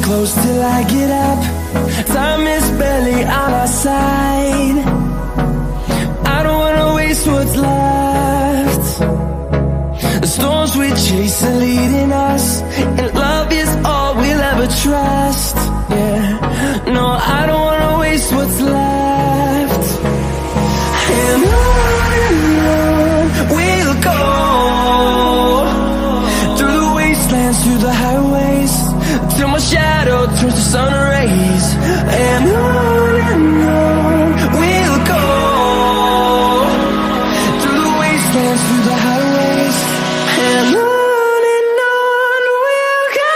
close till I get up. Time is barely on our side. I don't wanna waste what's left. The storms we chase are leading us, and love is all we'll ever trust. Yeah, no, I don't wanna waste what's left. And on we'll go, through the wastelands, through the highways, till my shadow turns to sun rays. And on we'll go, through the wastelands, through the highways, and on we'll go.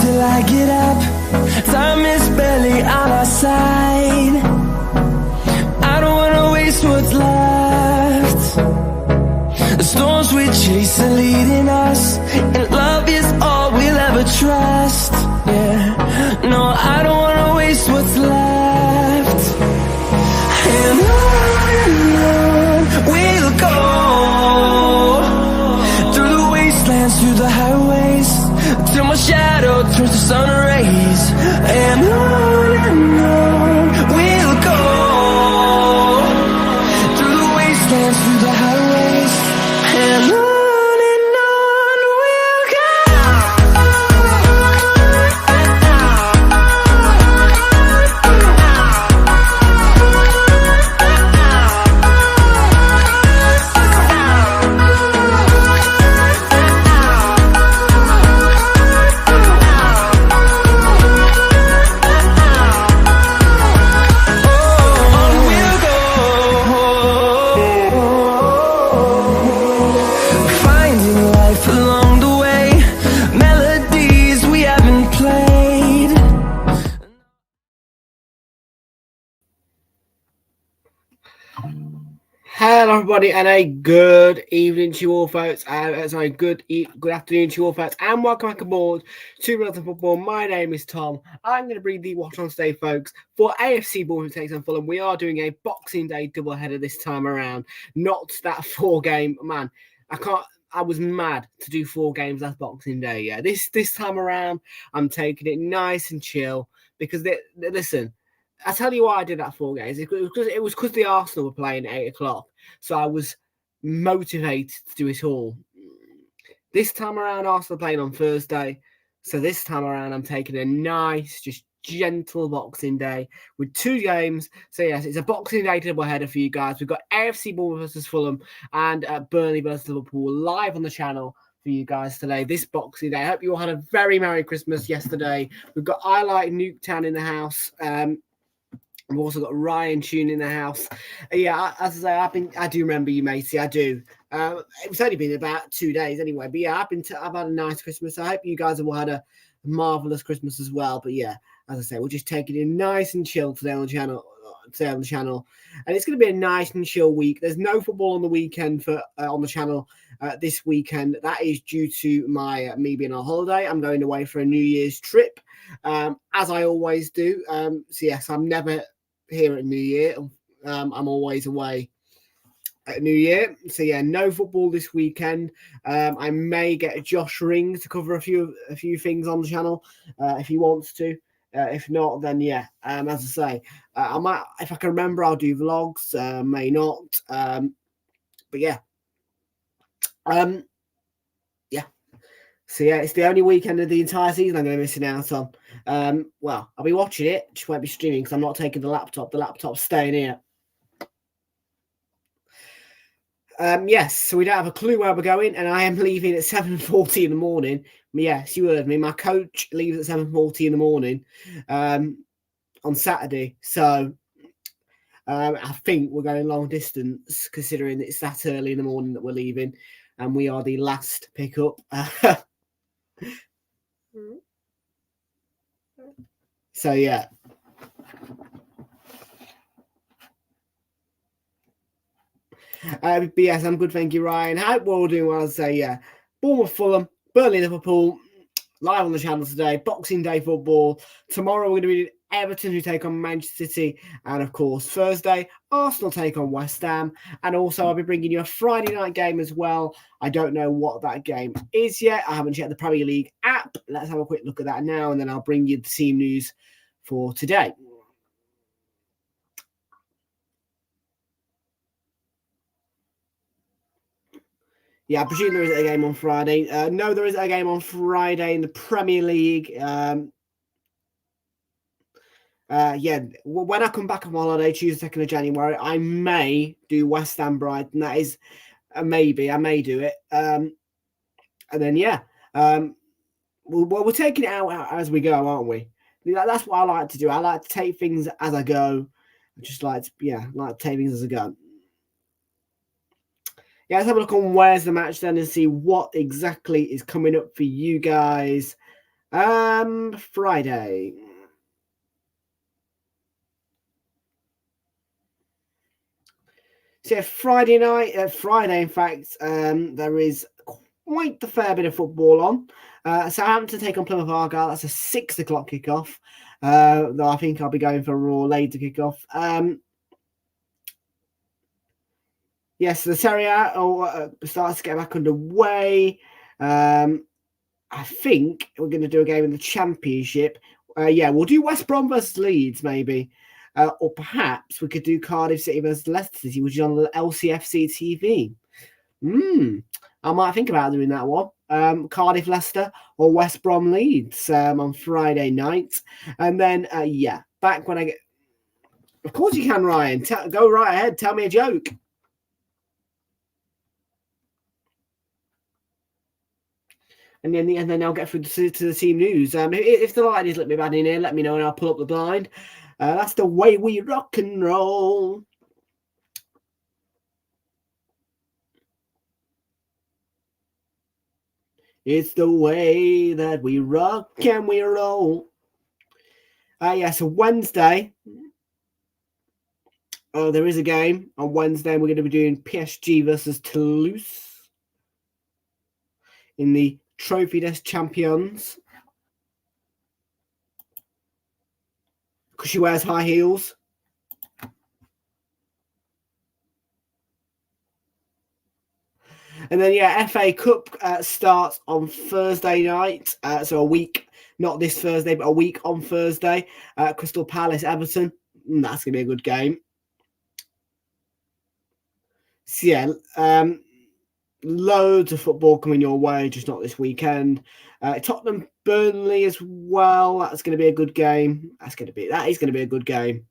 Till I get up, time is barely on our side. I don't wanna waste what's left. The storms we chase are leading us, and love is all we'll ever trust. Yeah, no, I don't wanna waste what's left. And on we'll go, through the wastelands, through the highways, till my shadow turns to sun rays. And on we'll go, through the wastelands, through the highways, and on we'll go. Hello, everybody, and a good evening to you all, folks. Good afternoon to you all, folks, and welcome back aboard to Realltom Football. My name is Tom. I'm going to bring the watch on today, folks, for AFC Bournemouth takes on Fulham. We are doing a Boxing Day doubleheader this time around, not that 4-game. Man, I was mad to do 4 games last Boxing Day. Yeah, this time around, I'm taking it nice and chill because listen. I tell you why I did that 4 games. It was because the Arsenal were playing at 8 o'clock. So I was motivated to do it all. This time around, Arsenal playing on Thursday. So this time around, I'm taking a nice, just gentle Boxing Day with 2 games. So yes, it's a Boxing Day doubleheader for you guys. We've got AFC Bournemouth versus Fulham and Burnley versus Liverpool live on the channel for you guys today, this Boxing Day. I hope you all had a very Merry Christmas yesterday. We've got I Like Nuketown in the house. We've also got Ryan Tune in the house. Yeah, as I say, I do remember you, matey. I do. It's only been about 2 days anyway. But yeah, I've had a nice Christmas. I hope you guys have had a marvelous Christmas as well. But yeah, as I say, we're just taking it nice and chill today on the channel. And it's going to be a nice and chill week. There's no football on the weekend on the channel this weekend. That is due to me being on holiday. I'm going away for a New Year's trip, as I always do. So yes, I'm never here at New Year. I'm always away at New Year. So yeah, no football this weekend. I may get Josh Ring to cover a few things on the channel if he wants to. If not, then yeah, as I say, I might, if I can remember, I'll do vlogs. May not, but yeah, yeah. So yeah, it's the only weekend of the entire season I'm going to be missing out on. Well, I'll be watching it, just won't be streaming because I'm not taking the laptop. The laptop's staying here. Yes, so we don't have a clue where we're going, and I am leaving at 7:40 in the morning. Yes, you heard me. My coach leaves at 7:40 in the morning on Saturday. So I think we're going long distance, considering it's that early in the morning that we're leaving, and we are the last pickup. So yeah. But yes, I'm good, thank you, Ryan. Hope we're all doing well. I'd say yeah. Bournemouth, Fulham, Burnley, Liverpool, live on the channel today. Boxing Day football. Tomorrow we're going to be Everton, who take on Manchester City, and of course Thursday Arsenal take on West Ham. And also I'll be bringing you a Friday night game as well. I don't know what that game is yet. I haven't checked the Premier League app. Let's have a quick look at that now, and then I'll bring you the team news for today. Yeah, I presume there isn't a game on Friday. No, there isn't a game on Friday in the Premier League. Yeah, when I come back on holiday, Tuesday, 2nd of January, I may do West Ham Brighton. That is a maybe. I may do it. And then, yeah. We're taking it out as we go, aren't we? That's what I like to do. I like to take things as I go. I just like to take things as I go. Yeah, let's have a look on where's the match then and see what exactly is coming up for you guys. Friday. So yeah, Friday night, Friday, in fact, there is quite a fair bit of football on. Southampton take on Plymouth Argyle. That's a 6 o'clock kickoff. Though I think I'll be going for a raw later kickoff. Yes, the Serie A starts to get back underway. I think we're going to do a game in the Championship. Yeah, we'll do West Brom versus Leeds, maybe. Or perhaps we could do Cardiff City versus Leicester City, which is on the LCFC TV. I might think about doing that one. Cardiff Leicester or West Brom Leeds on Friday night. And then, yeah, back when I get... Of course you can, Ryan. Go right ahead. Tell me a joke. And then I'll get through to the team news. If the light is a little bit bad in here, let me know and I'll pull up the blind. That's the way we rock and roll. It's the way that we rock and we roll. Yeah, so Wednesday, Oh, there is a game on Wednesday. We're going to be doing PSG versus Toulouse in the Trophy des Champions. Because she wears high heels. And then, yeah, FA Cup starts on Thursday night. So a week, not this Thursday, but a week on Thursday. Crystal Palace, Everton. That's going to be a good game. So, yeah, loads of football coming your way, just not this weekend. Tottenham, Burnley as well. That's going to be a good game. That is going to be a good game.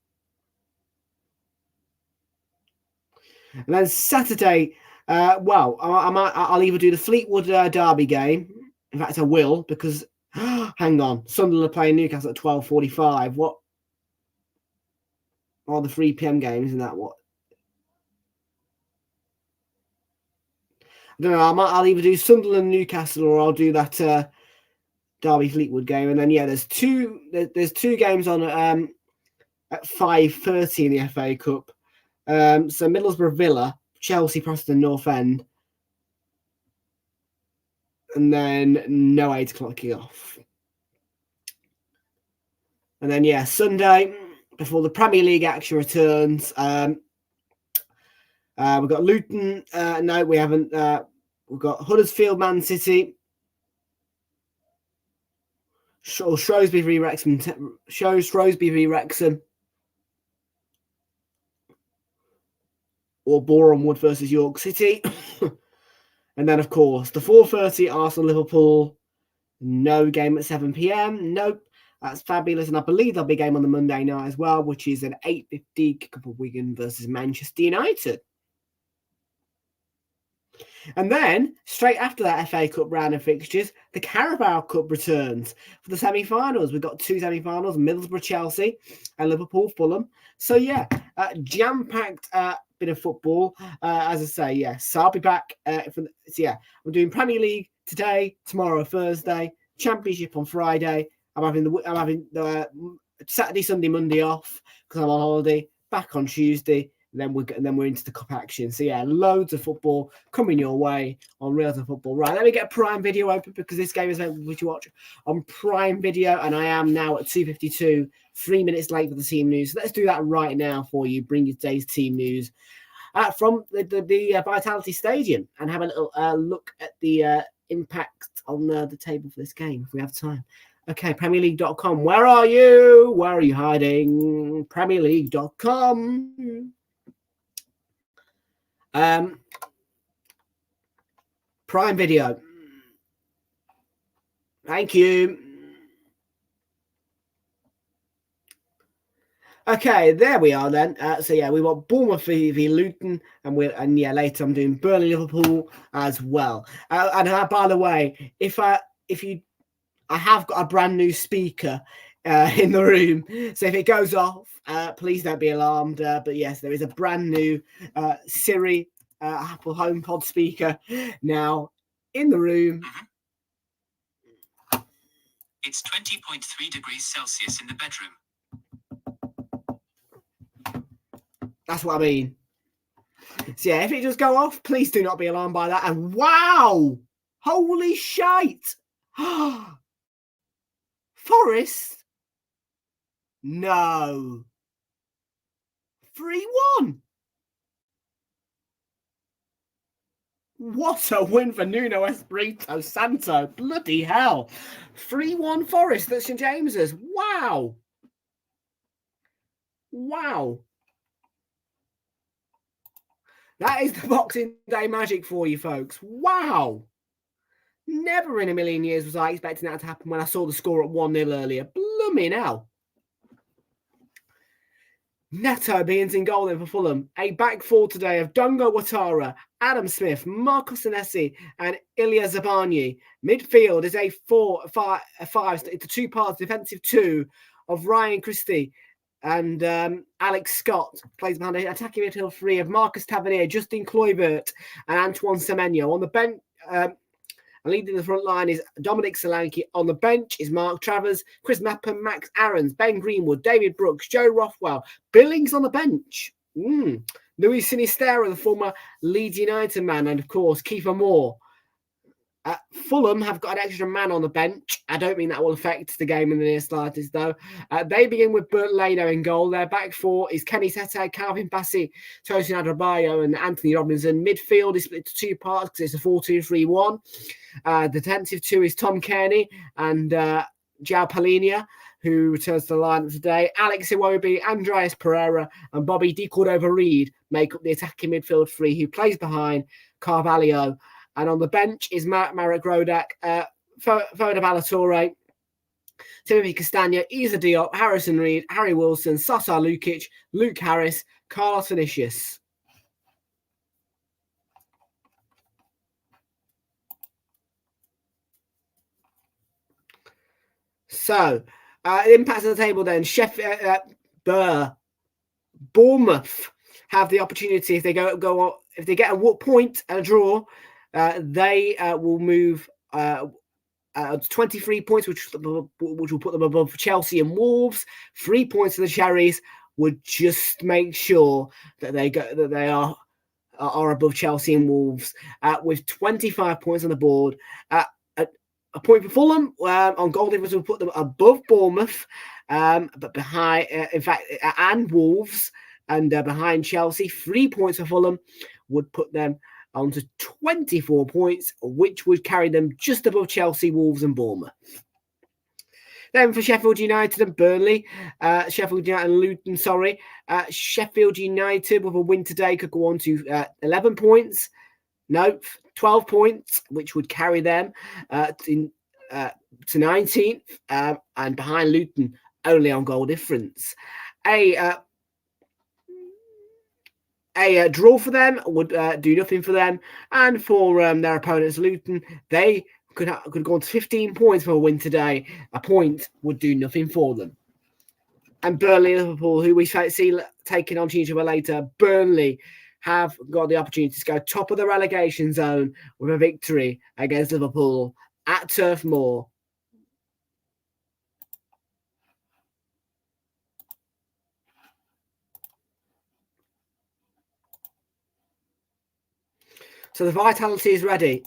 And then Saturday, I'll either do the Fleetwood Derby game. In fact, I will, because hang on, Sunderland are playing Newcastle at 12:45. What are the 3 p.m. games? Isn't that what? I don't know. I'll either do Sunderland, Newcastle, or I'll do that Derby Fleetwood game. And then, yeah, there's two games on at 5:30 in the FA Cup. So Middlesbrough, Villa, Chelsea, Preston, North End, and then no 8 o'clock kick-off. And then, yeah, Sunday before the Premier League action returns. We've got Luton. No, we haven't. We've got Huddersfield, Man City. Shrewsbury v Wrexham. Shrewsbury v Wrexham. Or Boreham Wood versus York City. And then, of course, the 4:30 Arsenal-Liverpool. No game at 7 p.m. Nope. That's fabulous. And I believe there'll be a game on the Monday night as well, which is an 8:50 kick-off of Wigan versus Manchester United. And then, straight after that FA Cup round of fixtures, the Carabao Cup returns for the semi-finals. We've got 2 semi-finals, Middlesbrough, Chelsea, and Liverpool, Fulham. So, yeah, jam-packed bit of football. As I say, yes. So I'll be back. I'm doing Premier League today, tomorrow, Thursday, Championship on Friday. I'm having the Saturday, Sunday, Monday off because I'm on holiday. Back on Tuesday. And then we're into the cup action. So yeah, loads of football coming your way on Realltom Football. Right, let me get Prime Video open because this game is available to watch on Prime Video, and I am now at 2:52, 3 minutes late for the team news. So let's do that right now for you. Bring you today's team news from the Vitality Stadium and have a little look at the impact on the table for this game if we have time. Okay, PremierLeague.com. Where are you? Where are you hiding? PremierLeague.com. Prime Video. Thank you. Okay, there we are then. So yeah, we want Bournemouth v Luton, and later I'm doing Burnley Liverpool as well. By the way, I have got a brand new speaker in the room, so if it goes off, please don't be alarmed. But yes, there is a brand new Siri Apple HomePod speaker now in the room. It's 20.3 degrees Celsius in the bedroom. That's what I mean. So yeah, if it does go off, please do not be alarmed by that. And wow, holy shite! Forest? No. 3-1. What a win for Nuno Espirito Santo. Bloody hell. 3-1 Forest at St James's. Wow. Wow. That is the Boxing Day magic for you folks. Wow. Never in a million years was I expecting that to happen when I saw the score at 1-0 earlier. Blooming hell. Neto being in goal then for Fulham. A back four today of Dongo Ouattara, Adam Smith, Marco Senesi, and Ilya Zabani. Midfield is a 4-5. It's a two-part defensive 2 of Ryan Christie and Alex Scott. Plays behind an attacking midfield 3 of Marcus Tavernier, Justin Kluivert, and Antoine Semenyo. On the bench, leading the front line is Dominic Solanke. On the bench is Mark Travers, Chris Mapham, Max Aarons, Ben Greenwood, David Brooks, Joe Rothwell. Billings on the bench. Louis Sinistera, the former Leeds United man, and of course, Kiefer Moore. Fulham have got an extra man on the bench. I don't mean that will affect the game in the near slightest, though. They begin with Bert Leno in goal. Their back four is Kenny Tete, Calvin Bassey, Tosin Adebayo, and Anthony Robinson. Midfield is split to two parts because it's a 4-2-3-1. The defensive two is Tom Kearney and João Palhinha, who returns to the lineup today. Alex Iwobi, Andreas Pereira, and Bobby Di Cordova-Reid make up the attacking midfield three, who plays behind Carvalho. And on the bench is Marek Rodak, Foda Ballatore, Timothy Castagna, Isa Diop, Harrison Reed, Harry Wilson, Sasa Lukic, Luke Harris, Carlos Vinicius. So, impacts on the table then. Bournemouth have the opportunity, if they if they get a point and a draw, they will move 23 points, which will put them above Chelsea and Wolves. 3 points for the Cherries would just make sure that they are above Chelsea and Wolves. With 25 points on the board, a point for Fulham on goal difference will put them above Bournemouth, but behind, and Wolves, and behind Chelsea. 3 points for Fulham would put them onto 24 points, which would carry them just above Chelsea, Wolves, and Bournemouth. Then for Sheffield United and Burnley, Sheffield United and Luton, Sheffield United with a win today could go on to 11 points. No, 12 points, which would carry them to 19th, and behind Luton only on goal difference. A draw for them would do nothing for them, and for their opponents, Luton, they could go on to 15 points for a win today. A point would do nothing for them. And Burnley and Liverpool, who we see taking on each other later, Burnley have got the opportunity to go top of the relegation zone with a victory against Liverpool at Turf Moor. So the vitality is ready,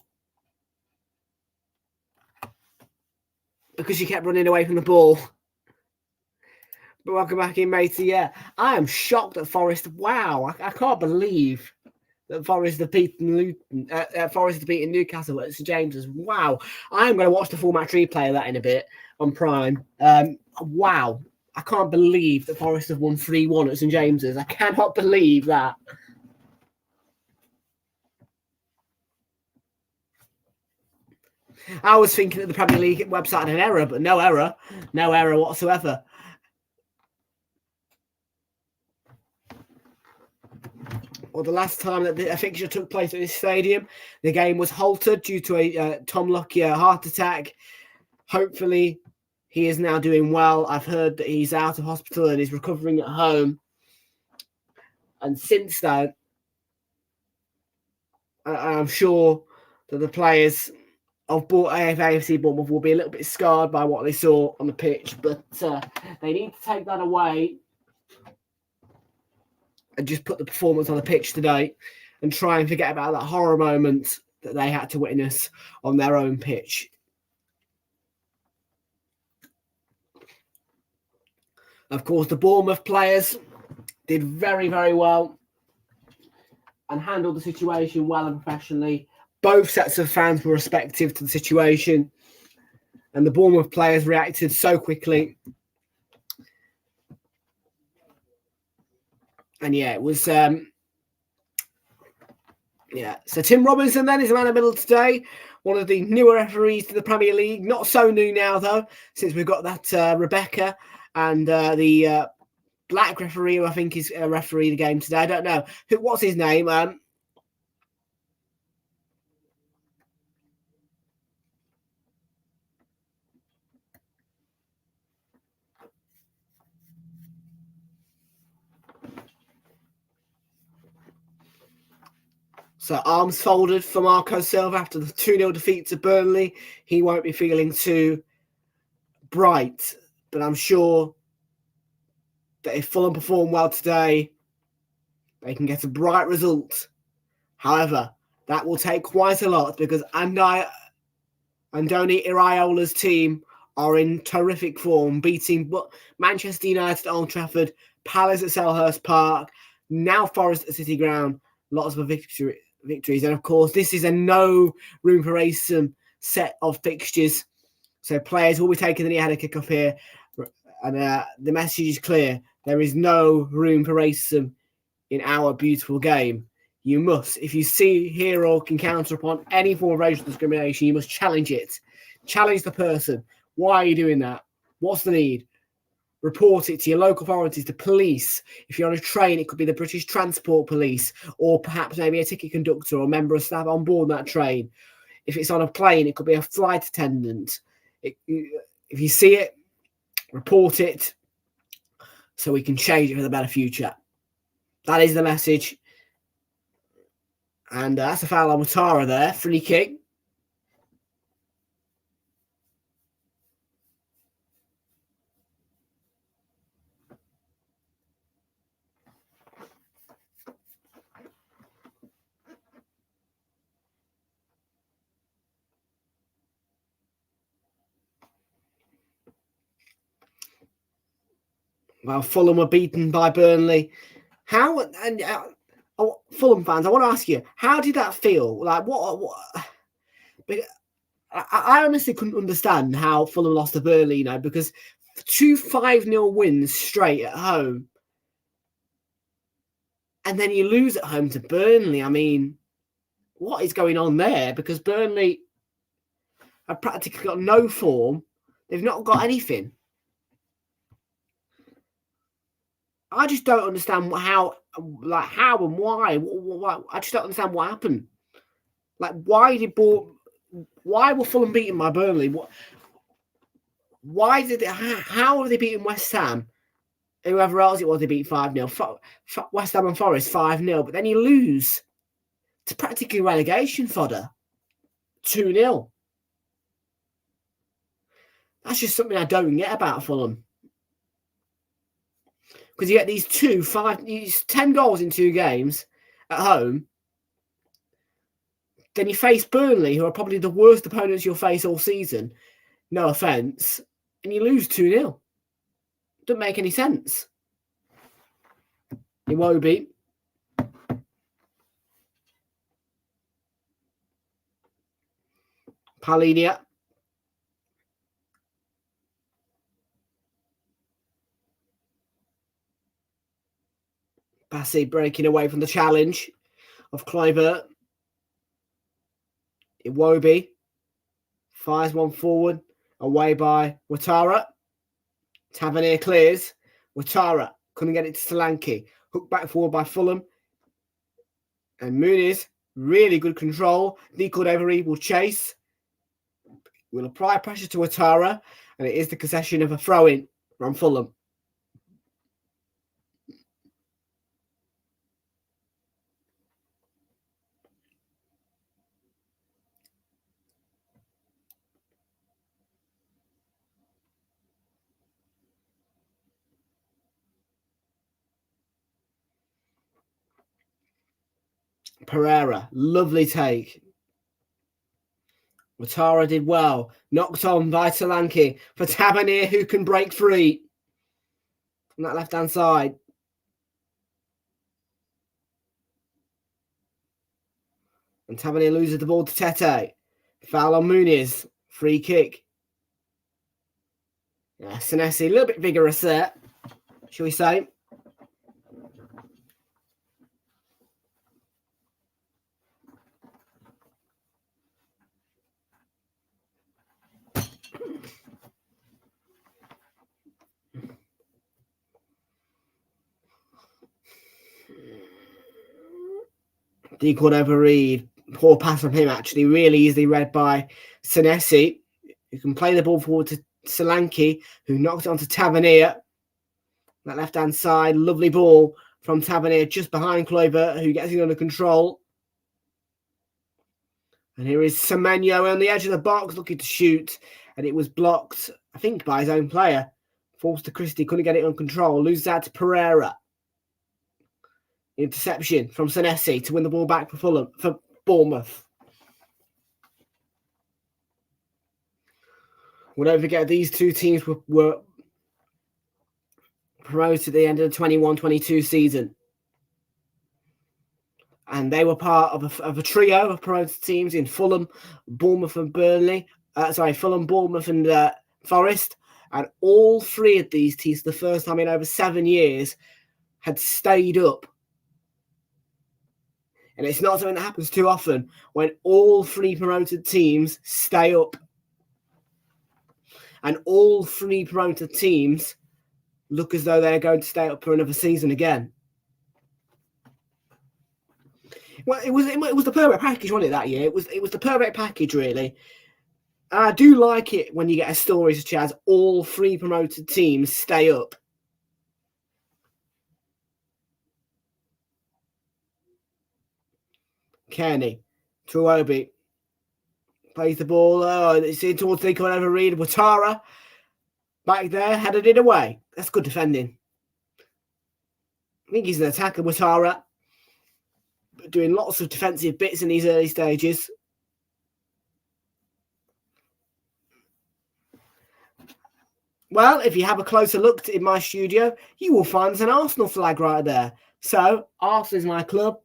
because you kept running away from the ball. But welcome back in, matey. Yeah, I am shocked at Forest. Wow, I can't believe that Forest have beaten Luton. Forest have beaten Newcastle at St James's. Wow, I am going to watch the full match replay of that in a bit on Prime. Wow, I can't believe that Forest have won 3-1 at St James's. I cannot believe that. I was thinking that the Premier League website had an error, but no error whatsoever. Well, the last time that a fixture took place at this stadium, the game was halted due to a Tom Lockyer heart attack. Hopefully, he is now doing well. I've heard that he's out of hospital and is recovering at home. And since then, I'm sure that the players of AFC Bournemouth will be a little bit scarred by what they saw on the pitch, but they need to take that away and just put the performance on the pitch today and try and forget about that horror moment that they had to witness on their own pitch. Of course, the Bournemouth players did very, very well and handled the situation well and professionally. Both sets of fans were receptive to the situation, and the Bournemouth players reacted so quickly. And yeah, it was So Tim Robinson then is the man in the middle today, one of the newer referees to the Premier League. Not so new now, though, since we've got that Rebecca and the black referee, who I think is referee the game today. I don't know. What's his name? So arms folded for Marco Silva after the 2-0 defeat to Burnley. He won't be feeling too bright, but I'm sure that if Fulham perform well today, they can get a bright result. However, that will take quite a lot because Andoni Iraola's team are in terrific form, beating Manchester United at Old Trafford, Palace at Selhurst Park, now Forest at City Ground. Lots of victories. And, of course, this is a no room for racism set of fixtures. So players will be taking the knee ahead of kick-off here. And the message is clear. There is no room for racism in our beautiful game. You must, if you see, hear, or can counter upon any form of racial discrimination, you must challenge it. Challenge the person. Why are you doing that? What's the need? Report it to your local authorities, the police. If you're on a train, it could be the British Transport Police, or perhaps maybe a ticket conductor or member of staff on board that train. If it's on a plane, it could be a flight attendant. If you see it, report it so we can change it for the better future. That is the message. And that's a foul on Ouattara there. Free kick. Well, Fulham were beaten by Burnley. How and Fulham fans, I want to ask you, how did that feel? Like what I honestly couldn't understand how Fulham lost to Burnley, because 2 5-0 wins straight at home. And then you lose at home to Burnley. I mean, what is going on there? Because Burnley have practically got no form. They've not got anything. I just don't understand how and why. I just don't understand what happened. Like, why were Fulham beaten by Burnley? How were they beating West Ham? Whoever else it was, they beat 5-0. West Ham and Forest 5-0. But then you lose to practically relegation fodder. 2-0. That's just something I don't get about Fulham. Because you get these 10 goals in 2 games at home. Then you face Burnley, who are probably the worst opponents you'll face all season. No offence. And you lose 2-0. Doesn't make any sense. Iwobi. Palinia. Bassi breaking away from the challenge of Kluivert. Iwobi fires one forward, away by Ouattara. Tavernier clears. Ouattara couldn't get it to Solanke. Hooked back forward by Fulham. And Muniz, really good control. Cordova-Reid will chase. Will apply pressure to Ouattara. And it is the concession of a throw-in from Fulham. Pereira, lovely take. Ouattara did well. Knocked on by Solanke for Tavernier, who can break free on that left-hand side. And Tavernier loses the ball to Tete. Foul on Muniz. Free kick. Yeah, Senesi, a little bit vigorous there, shall we say. Cordova-Reid, poor pass from him actually, really easily read by Senesi, who can play the ball forward to Solanke, who knocked it onto Tavernier. That left-hand side, lovely ball from Tavernier just behind Kluivert, who gets it under control. And here is Semenyo on the edge of the box looking to shoot, and it was blocked, I think, by his own player. Falls to Christie, couldn't get it under control, loses out to Pereira. Interception from Senesi to win the ball back for Bournemouth. Well, don't forget, these two teams were promoted at the end of the 21-22 season. And they were part of a trio of promoted teams in Fulham, Bournemouth and Burnley. Fulham, Bournemouth and Forest. And all three of these teams, the first time in over 7 years, had stayed up. And it's not something that happens too often when all three promoted teams stay up. And all three promoted teams look as though they're going to stay up for another season again. Well, it was the perfect package, wasn't it, that year? It was the perfect package, really. And I do like it when you get a story such as all three promoted teams stay up. Kearney to Iwobi. Plays the ball. It's in towards the corner over Reed. Ouattara back there, headed it away. That's good defending. I think he's an attacker, Ouattara. Doing lots of defensive bits in these early stages. Well, if you have a closer look in my studio, you will find there's an Arsenal flag right there. So, Arsenal is my club.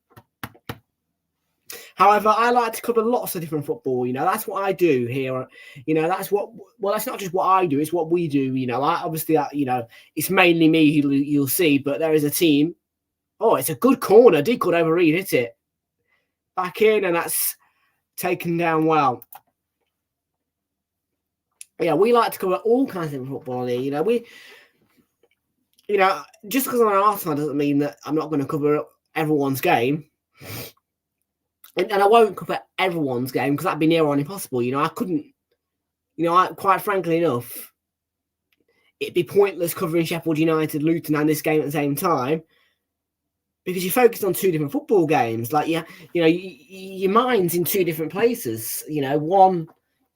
However, I like to cover lots of different football. You know, that's what I do here. You know, that's not just what I do, it's what we do. You know, it's mainly me who you'll see, but there is a team. Oh, it's a good corner. Did good over Reed, hit it. Back in, and that's taken down well. Yeah, we like to cover all kinds of football here. Just because I'm an Arsenal doesn't mean that I'm not going to cover everyone's game. And I won't cover everyone's game because that'd be near on impossible. I couldn't, quite frankly enough, it'd be pointless covering Sheffield United, Luton and this game at the same time because you're focused on two different football games. Like, your mind's in two different places. Your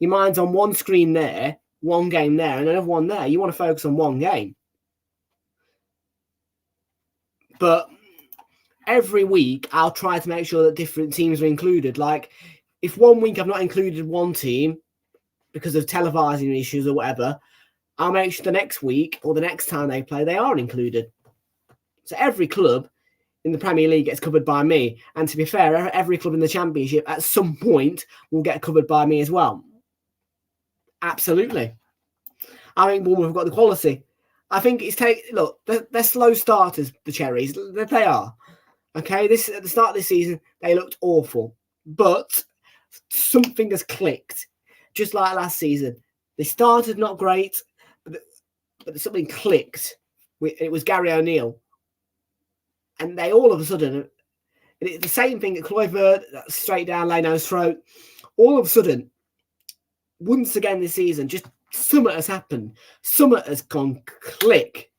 mind's on one screen there, one game there, and another one there. You want to focus on one game. But every week, I'll try to make sure that different teams are included. Like, if one week I've not included one team because of televising issues or whatever, I'll make sure the next week or the next time they play, they are included. So every club in the Premier League gets covered by me. And to be fair, every club in the Championship at some point will get covered by me as well. Absolutely. I think Bournemouth have got the quality. I think they're slow starters, the Cherries. They are. Okay, at the start of this season, they looked awful. But something has clicked. Just like last season. They started not great, but something clicked. It was Gary O'Neill. And they all of a sudden, it's the same thing at Kluivert, straight down Leno's throat. All of a sudden, once again this season, just something has happened. Something has gone click.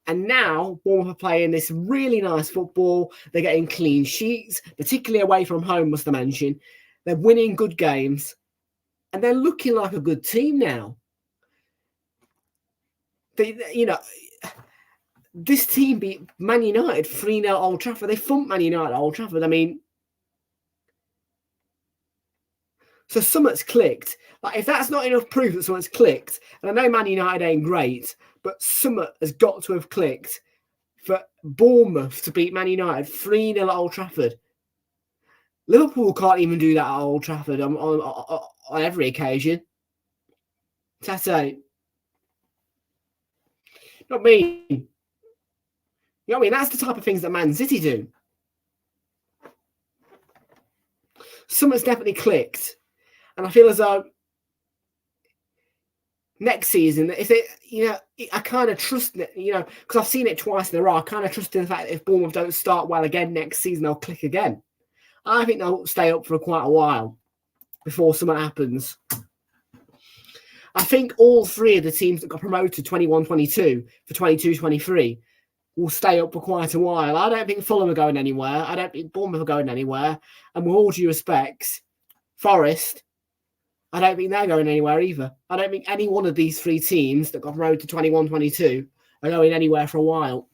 And now, Bournemouth are playing this really nice football. They're getting clean sheets, particularly away from home, must I mention. They're winning good games. And they're looking like a good team now. This team beat Man United 3-0 at Old Trafford. They thumped Man United at Old Trafford. I mean, so something's clicked. Like, if that's not enough proof that something's clicked, and I know Man United ain't great, but something has got to have clicked for Bournemouth to beat Man United 3-0 at Old Trafford. Liverpool can't even do that at Old Trafford on every occasion. Tete. Not me. You know what I mean? That's the type of things that Man City do. Something's definitely clicked. And I feel as though next season, if they, I kind of trust it, because I've seen it twice in a row. I kind of trust in the fact that if Bournemouth don't start well again next season, they'll click again. I think they'll stay up for quite a while before something happens. I think all three of the teams that got promoted 21-22 for 22-23 will stay up for quite a while. I don't think Fulham are going anywhere. I don't think Bournemouth are going anywhere. And with all due respects, Forest, I don't think they're going anywhere either. I don't think any one of these three teams that got promoted to 21-22 are going anywhere for a while.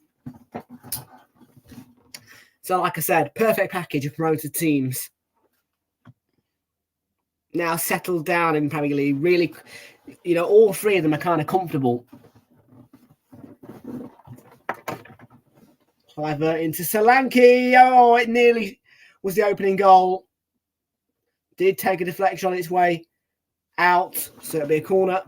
So, like I said, perfect package of promoted teams. Now settled down in Premier League. Really, all three of them are kind of comfortable. Cliver into Solanke. Oh, it nearly was the opening goal. Did take a deflection on its way out, so it'll be a corner.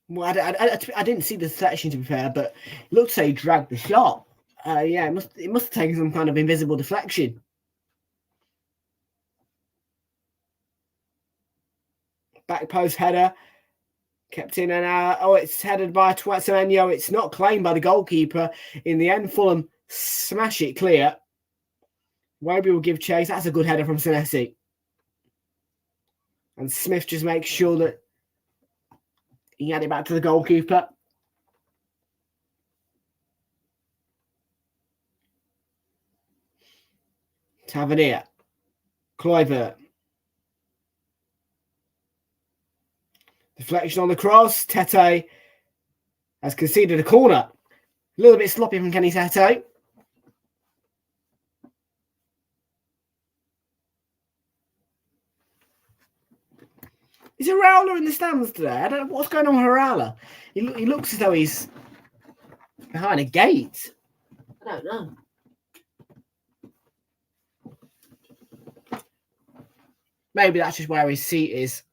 Well, I didn't see the section, to be fair, but it looked so he dragged the shot. Yeah, it must have taken some kind of invisible deflection. Back post header. Kept in and out. It's headed by Semenyo. It's not claimed by the goalkeeper. In the end, Fulham smash it clear. Wobie will give chase. That's a good header from Senesi. And Smith just makes sure that he had it back to the goalkeeper. Tavernier. Kluivert. Deflection on the cross. Tete has conceded a corner. A little bit sloppy from Kenny Tete. Is Realltom in the stands today? I don't know what's going on with Realltom. He looks as though he's behind a gate. I don't know. Maybe that's just where his seat is.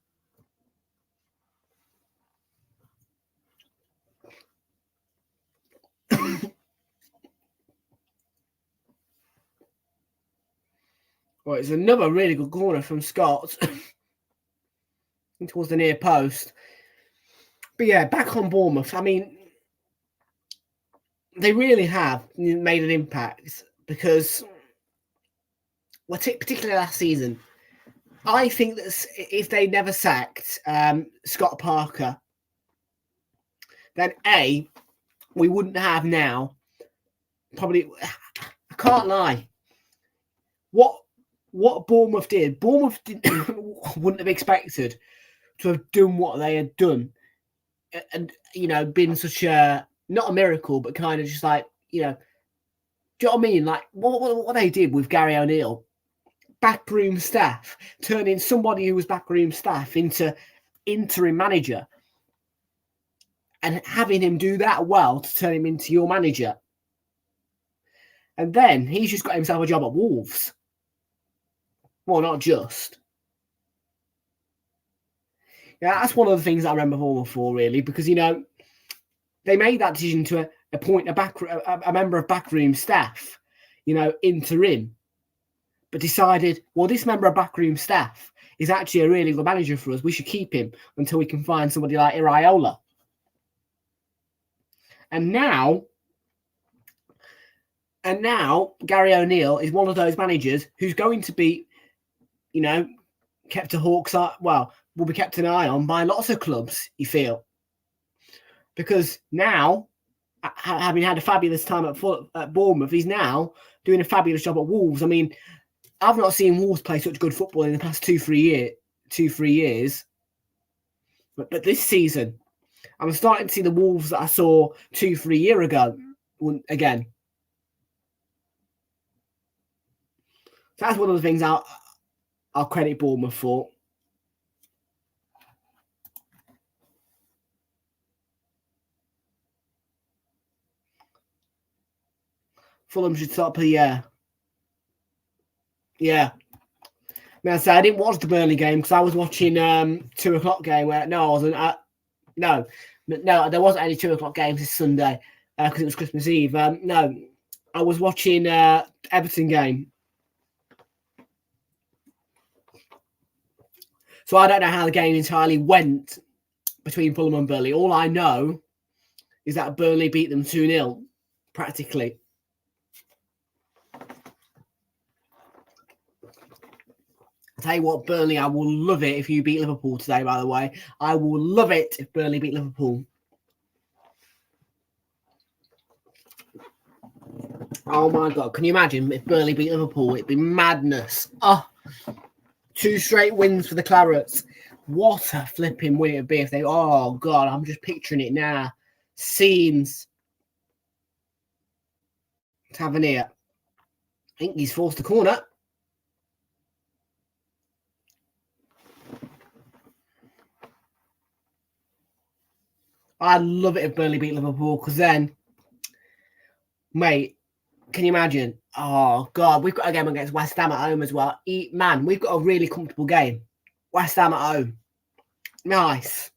Well, it's another really good corner from Scott. Towards the near post. But yeah, back on Bournemouth. I mean, they really have made an impact because, well, particularly last season, I think that if they never sacked Scott Parker, then A, we wouldn't have now. Probably, I can't lie. What Bournemouth did, wouldn't have expected to have done what they had done, and been such a not a miracle, but kind of just like do you know what I mean? Like what they did with Gary O'Neill, backroom staff, turning somebody who was backroom staff into interim manager, and having him do that well to turn him into your manager, and then he's just got himself a job at Wolves. Well, not just. Yeah, that's one of the things I remember Bournemouth for, really, because, they made that decision to appoint a member of backroom staff, interim, but decided, well, this member of backroom staff is actually a really good manager for us. We should keep him until we can find somebody like Iraola. And now Gary O'Neill is one of those managers who's going to be, kept a hawk's eye, will be kept an eye on by lots of clubs, you feel. Because now, having had a fabulous time at Bournemouth, he's now doing a fabulous job at Wolves. I mean, I've not seen Wolves play such good football in the past 2-3 years. But this season, I'm starting to see the Wolves that I saw 2-3 years ago again. So that's one of the things I'll credit Bournemouth for. Fulham should start the year. Yeah. I didn't watch the Burnley game because I was watching 2 o'clock game where I wasn't. No, there wasn't any 2 o'clock games this Sunday because it was Christmas Eve. No, I was watching Everton game. So I don't know how the game entirely went between Fulham and Burnley. All I know is that Burnley beat them 2-0, practically. I'll tell you what, Burnley, I will love it if you beat Liverpool today, by the way. I will love it if Burnley beat Liverpool. Oh my God. Can you imagine if Burnley beat Liverpool? It'd be madness. Oh, 2 straight wins for the Clarets. What a flipping win it'd be if they... Oh, God, I'm just picturing it now. Scenes. Tavernier. I think he's forced the corner. I'd love it if Burnley beat Liverpool because then, mate, can you imagine? Oh, God, we've got a game against West Ham at home as well. Man, we've got a really comfortable game. West Ham at home. Nice.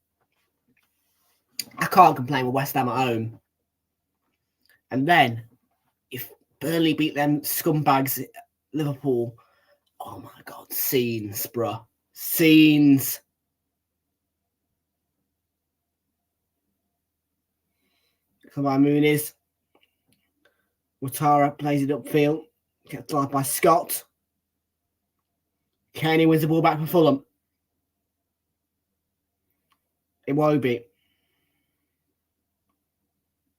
I can't complain with West Ham at home. And then, if Burnley beat them scumbags at Liverpool, oh my God, scenes, bruh. Scenes. Come on, Moonies. Ouattara plays it upfield. Gets led by Scott. Kenny wins the ball back for Fulham. Iwobi.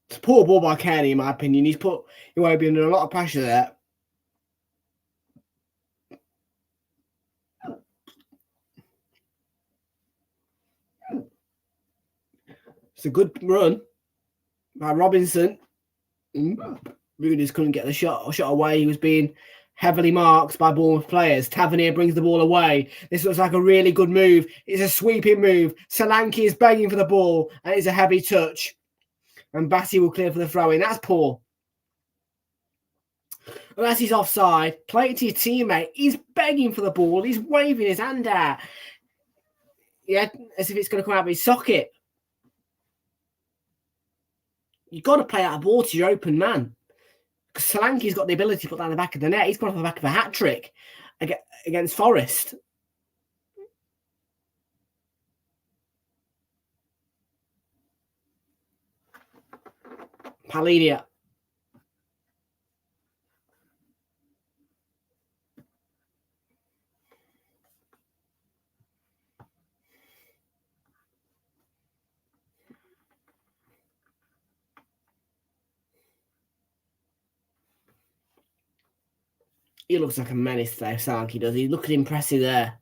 It's a poor ball by Kenny, in my opinion. He's put Iwobi under a lot of pressure there. It's a good run by Robinson. Moonies couldn't get the shot away. He was being heavily marked by Bournemouth players. Tavernier brings the ball away. This looks like a really good move. It's a sweeping move. Solanke is begging for the ball, and it's a heavy touch. And Batty will clear for the throw-in. That's poor. Unless he's offside, play it to your teammate. He's begging for the ball. He's waving his hand out. Yeah, as if it's going to come out of his socket. You've got to play out a ball to your open man. Because Solanke's got the ability to put down the back of the net. He's gone off the back of a hat-trick against Forest. Palidia. He looks like a menace there, Solanke does. He looking impressive there.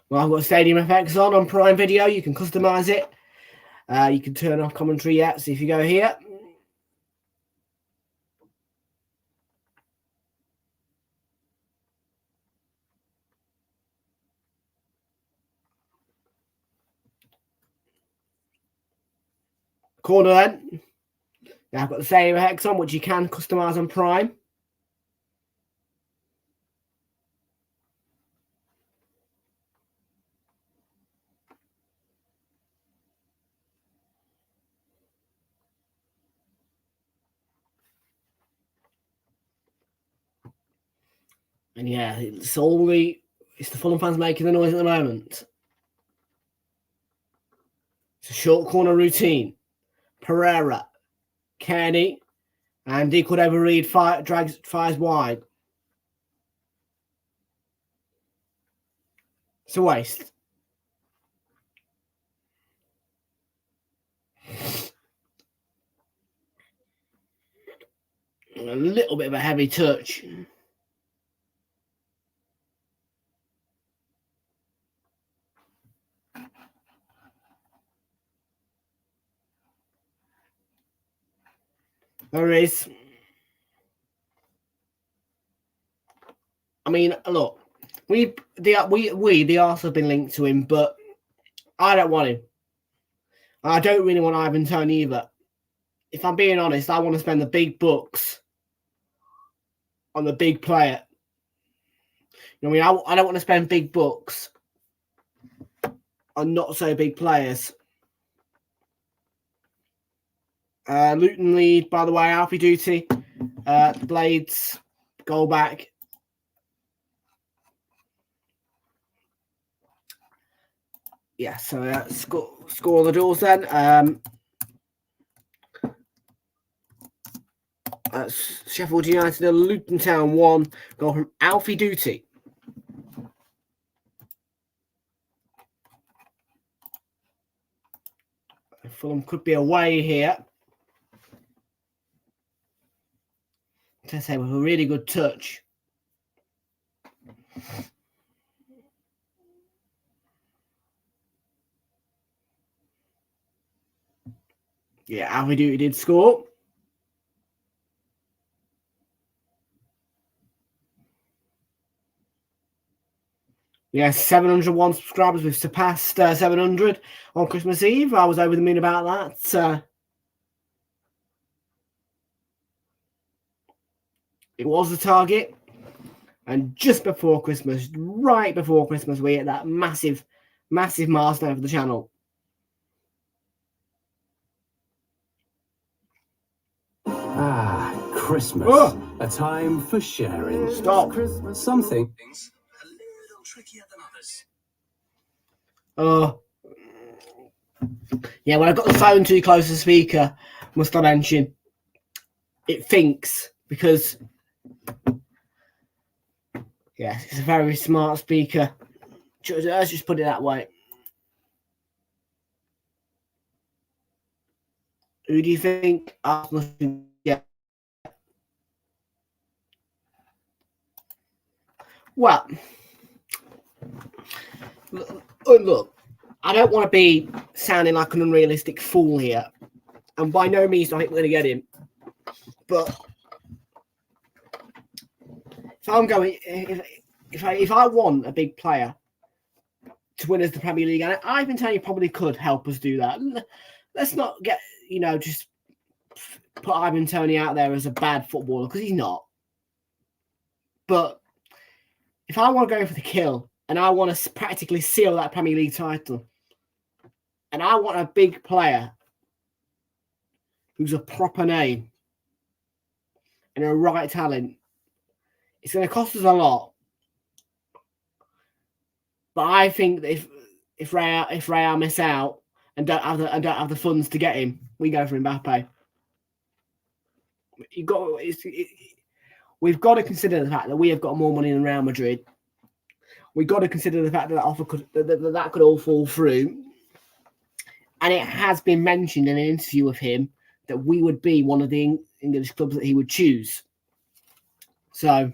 Well, I've got Stadium FX on Prime Video. You can customize it. You can turn off commentary yet. So if you go here. Corner then. Now I've got the Stadium FX on, which you can customize on Prime. And yeah, it's the Fulham fans making the noise at the moment. It's a short corner routine. Pereira, Kenny, and he could ever read fires wide. It's a waste. A little bit of a heavy touch. There is. I mean, look, the Arsenal have been linked to him, but I don't want him. I don't really want Ivan Toney either. If I'm being honest, I want to spend the big bucks on the big player. You know what I mean? I don't want to spend big bucks on not so big players. Luton lead, by the way, Alfie Duty. Blades, goal back. Yeah, so score the doors then. Sheffield United and Luton Town 1. Goal from Alfie Duty. Fulham could be away here. To say with a really good touch. Yeah, Alfie Duty did score. Yeah, 701 subscribers. We've surpassed 700 on Christmas Eve. I was over the moon about that. It was the target. And just before Christmas, right before Christmas, we hit that massive, massive milestone for the channel. Christmas. Oh. A time for sharing. Stop. Christmas. Some things a little trickier than others. Oh. Yeah, when I got the phone too close to the speaker, must I mention, it thinks because, yeah, it's a very smart speaker. Let's just put it that way. Who do you think Arsenal should get? Well, look, I don't want to be sounding like an unrealistic fool here, and by no means do I think we're going to get him. But if I'm going, if I want a big player to win us the Premier League, and I even tell you probably could help us do that. Let's not get, just put Ivan Toney out there as a bad footballer, because he's not. But if I want to go for the kill and I want to practically seal that Premier League title, and I want a big player who's a proper name and a right talent, it's going to cost us a lot. But I think that if Real miss out and don't have the funds to get him, we go for Mbappe. We've got to consider the fact that we have got more money than Real Madrid. We've got to consider the fact that offer that could all fall through. And it has been mentioned in an interview with him that we would be one of the English clubs that he would choose. So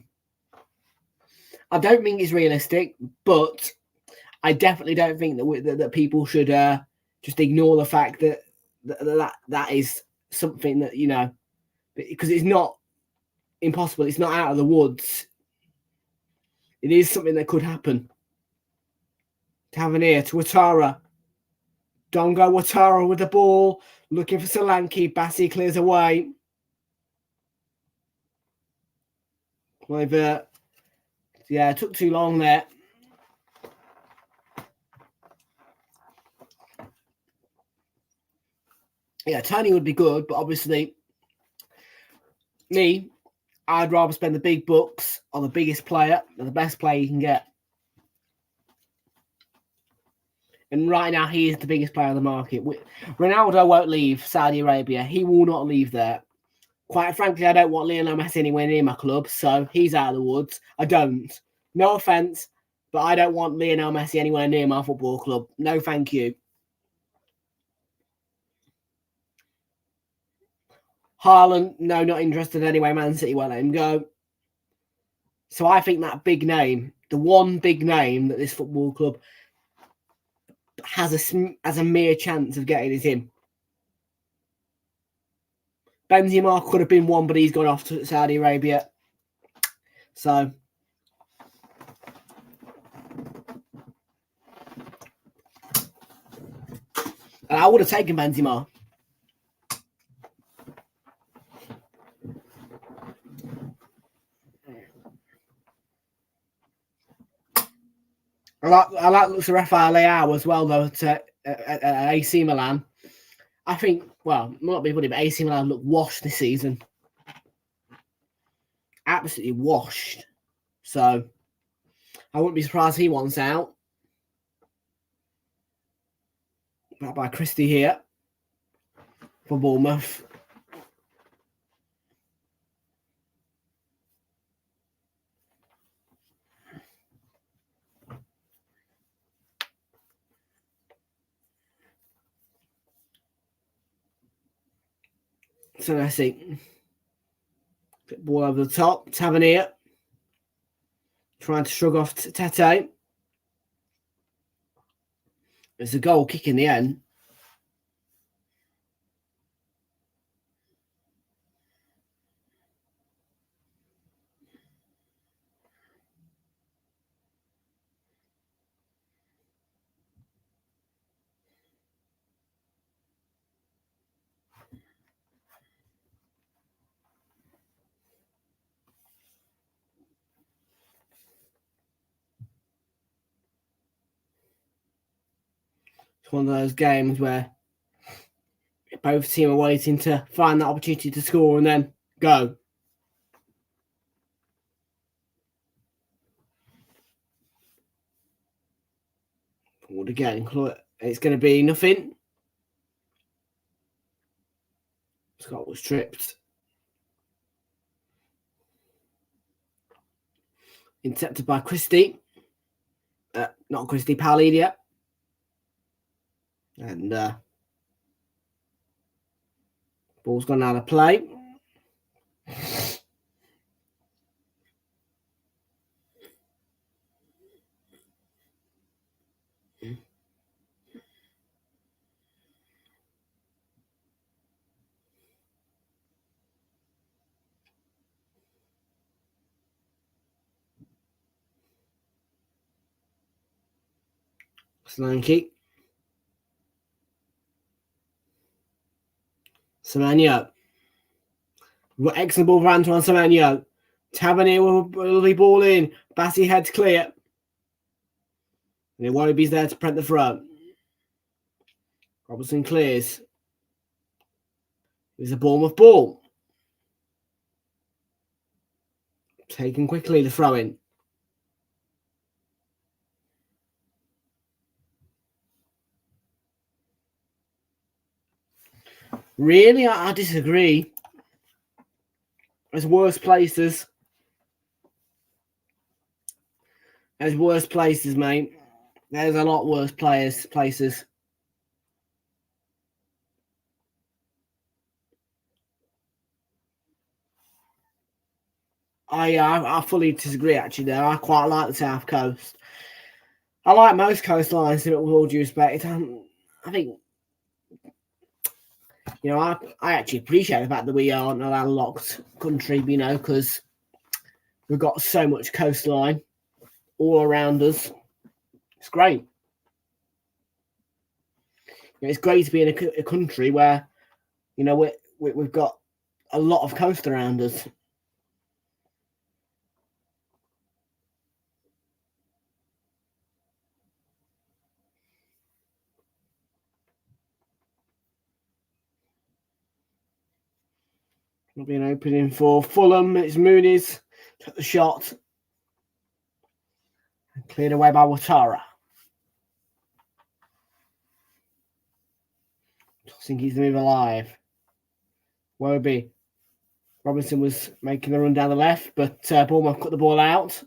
I don't think it's realistic, but I definitely don't think that people should just ignore the fact that is something that, because it's not impossible. It's not out of the woods. It is something that could happen. Tavernier to Ouattara. Dongo Ouattara with the ball, looking for Solanke. Bassi clears away. Kluivert. Yeah, it took too long there. Yeah, Tony would be good, but obviously, I'd rather spend the big bucks on the biggest player and the best player you can get. And right now, he is the biggest player on the market. Ronaldo won't leave Saudi Arabia. He will not leave there. Quite frankly, I don't want Lionel Messi anywhere near my club, so he's out of the woods. I don't. No offence, but I don't want Lionel Messi anywhere near my football club. No, thank you. Haaland, no, not interested anyway. Man City won't let him go. So I think that big name, the one big name that this football club has a mere chance of getting is him. Benzema could have been one, but he's gone off to Saudi Arabia. So and I would have taken Benzema. I like looks of Rafael Leao as well, though, at AC Milan. I think, well, not everybody, but AC Milan look washed this season. Absolutely washed. So I wouldn't be surprised if he wants out. Back by Christie here for Bournemouth. So let's see. Ball over the top. Tavernier trying to shrug off Tete. It's a goal kick in the end. It's one of those games where both teams are waiting to find that opportunity to score and then go. Forward again. It's going to be nothing. Scott was tripped. Intercepted by Christie. Not Christie, Palidia. And ball's gone out of play. Solanke. Semenyo. We've got excellent ball for Antoine Semenyo. Tavernier will be ball in. Bassey heads clear. And Iwobi's there to prevent the throw. Robertson clears. There's a Bournemouth ball. Taken quickly, the throw in. Really, I disagree. There's worse places. There's worse places, mate. There's a lot worse places. I fully disagree, actually, there. I quite like the South Coast. I like most coastlines, with all due respect. I think, I actually appreciate the fact that we aren't a landlocked country, because we've got so much coastline all around us. It's great. It's great to be in a country where, we've got a lot of coast around us. Will be an opening for Fulham. It's Mooney's. Took the shot. And cleared away by Ouattara. I think he's the move alive. Wobie. Robinson was making the run down the left, but Bournemouth cut the ball out.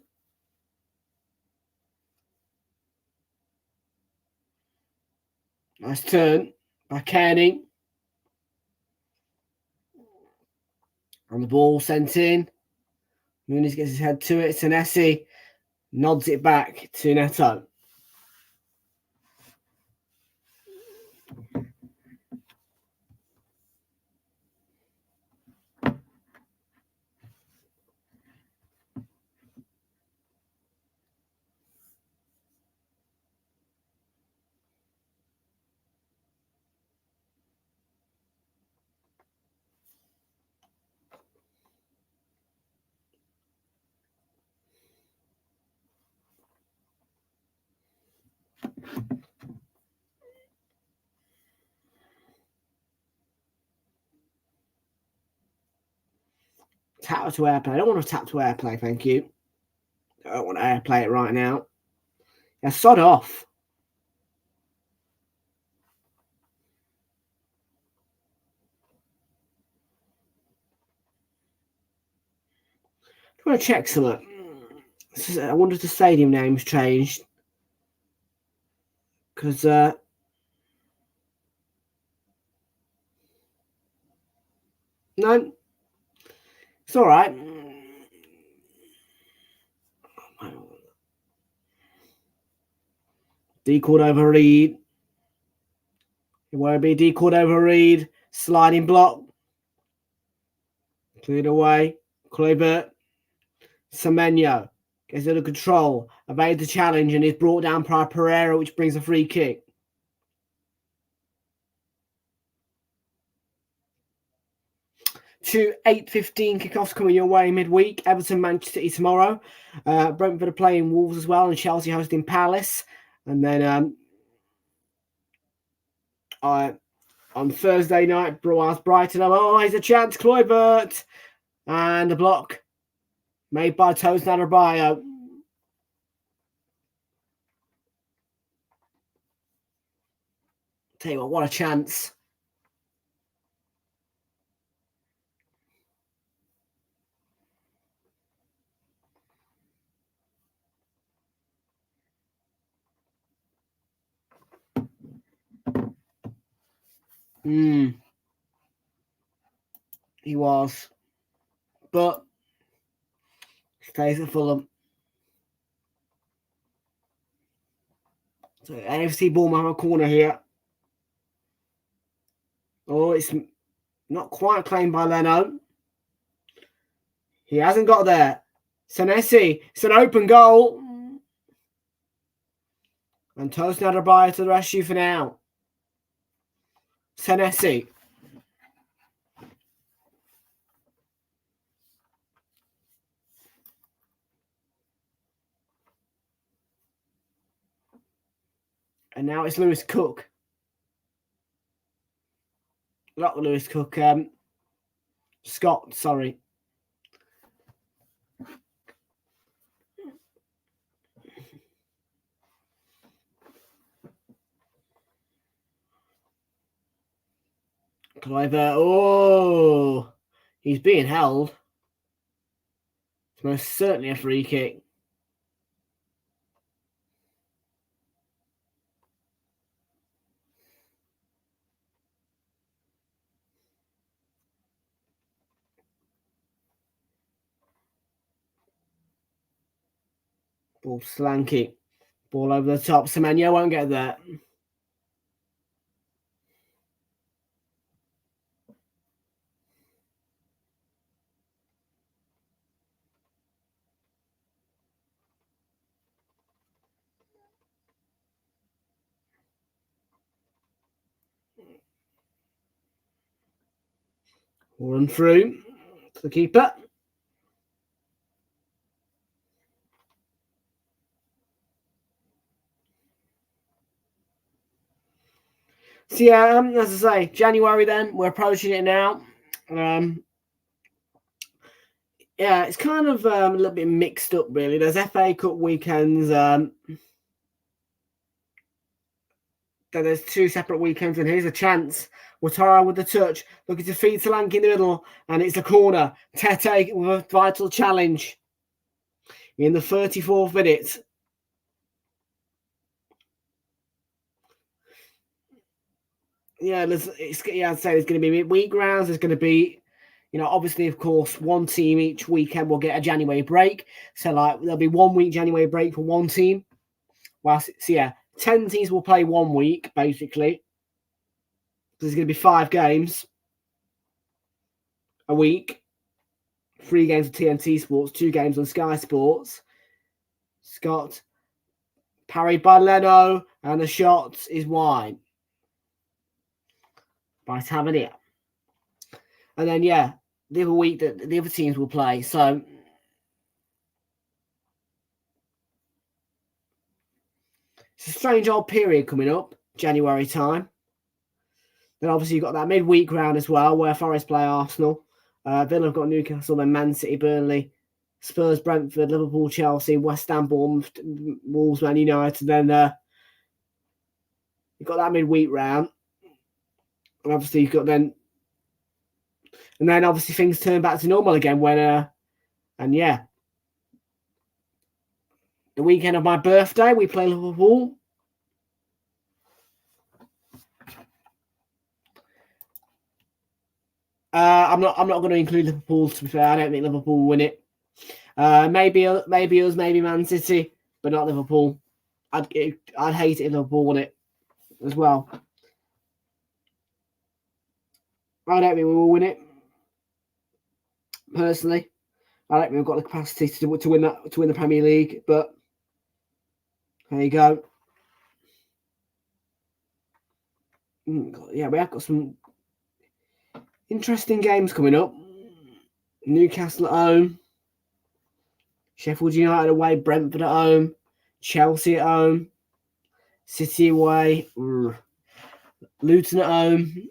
Nice turn by Kearney. And the ball sent in. Muniz gets his head to it. Senesi nods it back to Neto. Tap to airplay. I don't want to tap to airplay, thank you. I don't want to airplay it right now. Yeah, sod off. I want to check something. I wonder if the stadium name's changed. Because No. It's all right. Decalled over Reed. It won't be decalled over Reed. Sliding block. Cleared away. Kluivert. Semenyo gets under control. Evades the challenge and is brought down by Pereira, which brings a free kick. Two 8:15 kickoffs coming your way midweek. Everton, Manchester City tomorrow. Brentford are playing Wolves as well, and Chelsea hosting Palace. And then on Thursday night, Brighton. Oh, here's a chance, Kluivert. And a block made by Tosin Adarabioyo. Tell you what a chance. He was. But stays at Fulham. So AFC Bournemouth a corner here. Oh, it's not quite claimed by Leno. He hasn't got there. Senesi, it's an open goal. And Tosin Adarabioyo to the rescue for now. Senesi. And now it's Lewis Cook. Not Lewis Cook. Scott, sorry. Kluivert. Oh, he's being held. It's most certainly a free kick. Ball slanky. Ball over the top. Semenyo won't get there. Run through to the keeper. So yeah, as I say, January then, we're approaching it now. Yeah, it's kind of a little bit mixed up, really. There's FA Cup weekends. Then there's two separate weekends, and here's a chance. Ouattara with the touch, looking to feed Solanke in the middle, and it's a corner. Tete with a vital challenge in the 34th minute. Yeah, I'd say there's going to be midweek rounds. There's going to be, obviously, of course, one team each weekend will get a January break. So, there'll be 1 week January break for one team. Well, so yeah, 10 teams will play 1 week, basically. There's going to be 5 games a week. 3 games on TNT Sports, 2 games on Sky Sports. Scott parried by Leno, and the shot is wide by Tavernier. And then, yeah, the other week that the other teams will play. So, it's a strange old period coming up, January time. Then obviously you've got that midweek round as well, where Forest play Arsenal. Villa have got Newcastle, then Man City, Burnley, Spurs, Brentford, Liverpool, Chelsea, West Ham, Bournemouth, Wolves, Man United. Then you've got that midweek round. And obviously you've got then... And then obviously things turn back to normal again when... and yeah. The weekend of my birthday, we play Liverpool. I'm not going to include Liverpool. To be fair, I don't think Liverpool will win it. Maybe us, maybe Man City, but not Liverpool. I'd hate it if Liverpool won it as well. I don't think we will win it. Personally, I don't think we've got the capacity to win the Premier League. But there you go. Yeah, we have got some interesting games coming up. Newcastle at home, Sheffield United away, Brentford at home, Chelsea at home, City away, Luton at home.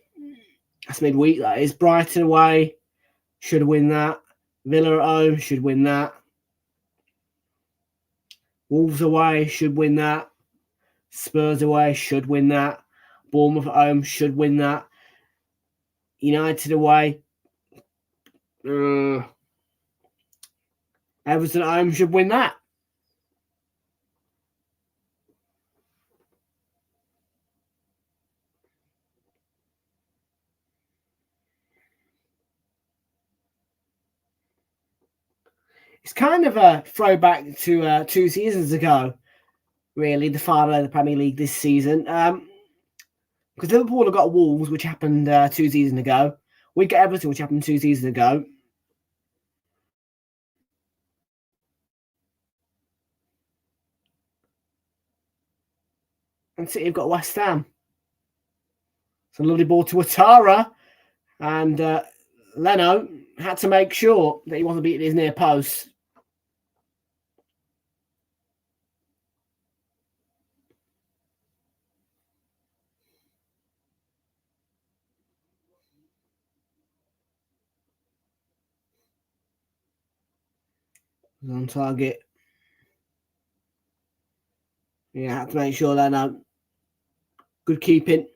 That's midweek, that is. Brighton away, should win that. Villa at home, should win that. Wolves away, should win that. Spurs away, should win that. Bournemouth at home, should win that. United away. Everton at home should win that. It's kind of a throwback to 2 seasons ago, really, the final of the Premier League this season. Because Liverpool have got Wolves, which happened 2 seasons ago. We got Everton, which happened 2 seasons ago. And City have got West Ham. It's a lovely ball to Ouattara. And Leno had to make sure that he wasn't beating his near post. On target. Yeah, had to make sure Leno. Good keeping.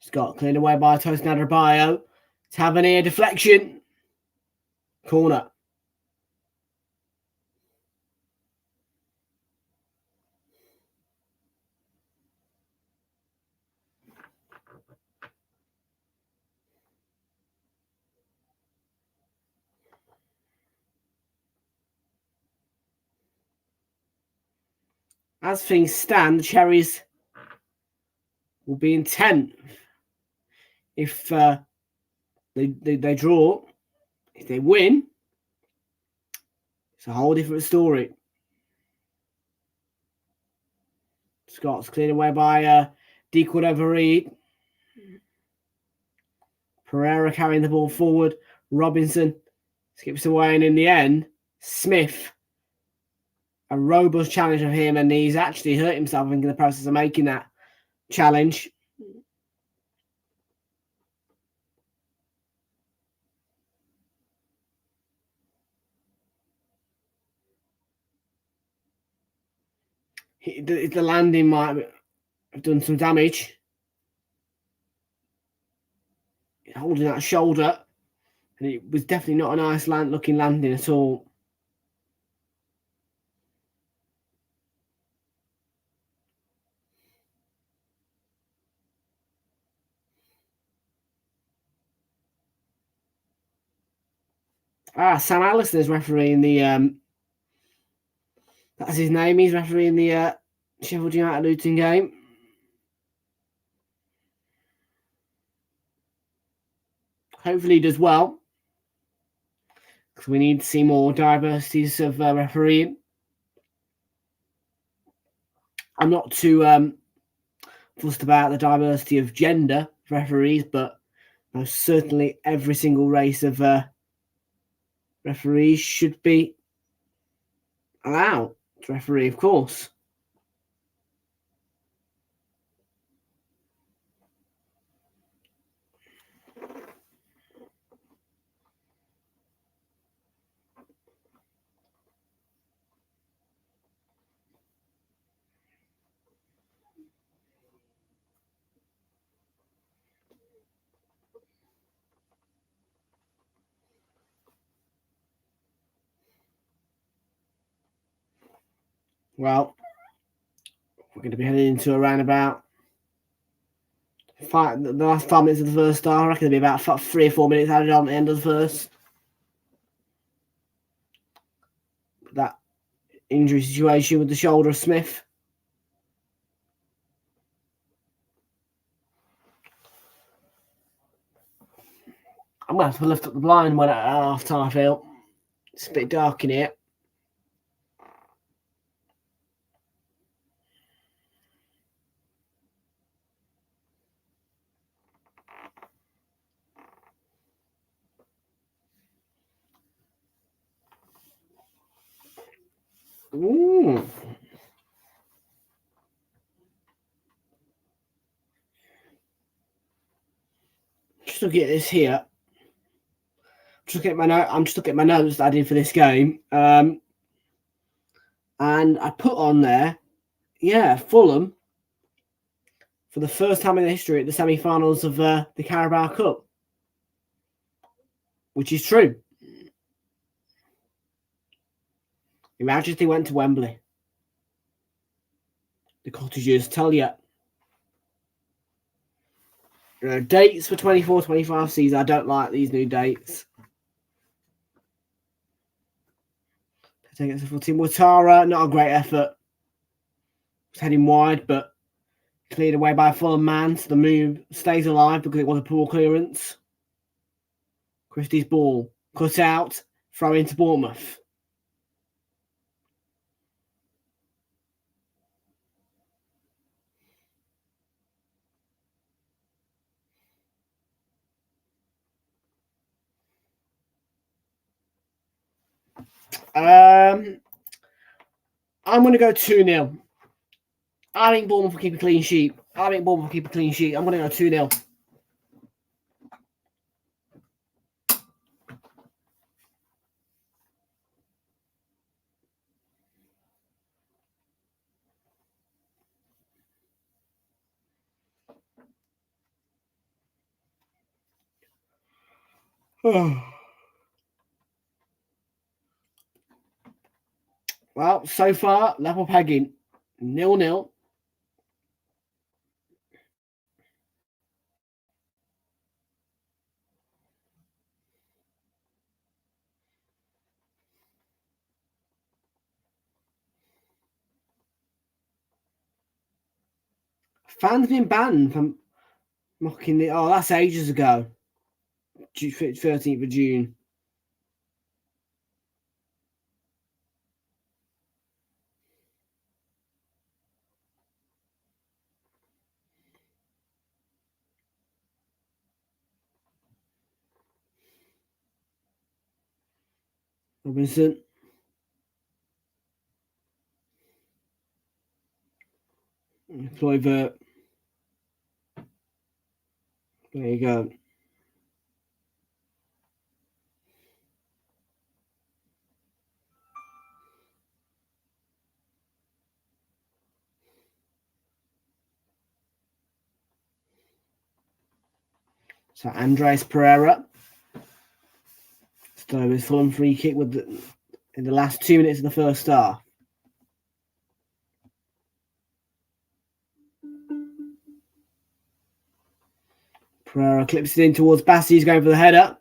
Scott cleared away by Tosin Adebayo. Tavernier deflection. Corner. As things stand, the Cherries will be in 10th. If they draw, if they win, it's a whole different story. Scott's cleared away by Dequan. Pereira carrying the ball forward. Robinson skips away, and in the end, Smith. A robust challenge of him, and he's actually hurt himself in the process of making that challenge. The landing might have done some damage. Holding that shoulder, and it was definitely not a nice looking landing at all. Sam Allison is refereeing the that's his name. He's refereeing the Sheffield United Luton game. Hopefully he does well, because we need to see more diversities of refereeing. I'm not too fussed about the diversity of gender referees, but most certainly every single race of referees should be allowed to referee, of course. Well, we're going to be heading into around about the last 5 minutes of the first half. I reckon it'll be about 3 or 4 minutes added on at the end of the first. That injury situation with the shoulder of Smith. I'm going to have to lift up the blind when at half time, I feel. It's a bit dark in here. Ooh. Just looking at this here. I'm just looking at my notes that I did for this game. And I put on there, Fulham, for the first time in history at the semi-finals of the Carabao Cup. Which is true. Imagine if they went to Wembley. The cottagers tell you. Dates for 24-25 season. I don't like these new dates. Take it for Team Ouattara, not a great effort. It's heading wide, but cleared away by a Fulham man. So the move stays alive because it was a poor clearance. Christie's ball cut out, throw into Bournemouth. I'm going to go 2-0. I think Bournemouth will keep a clean sheet. I'm going to go 2-0. Well, so far, level pegging 0-0. Fans been banned from mocking the. Oh, that's ages ago. 13th of June. Robinson. Kluivert. There you go. So Andres Pereira. Still with Fulham free kick in the last 2 minutes of the first half. Pereira clips it in towards Bassi. He's going for the header.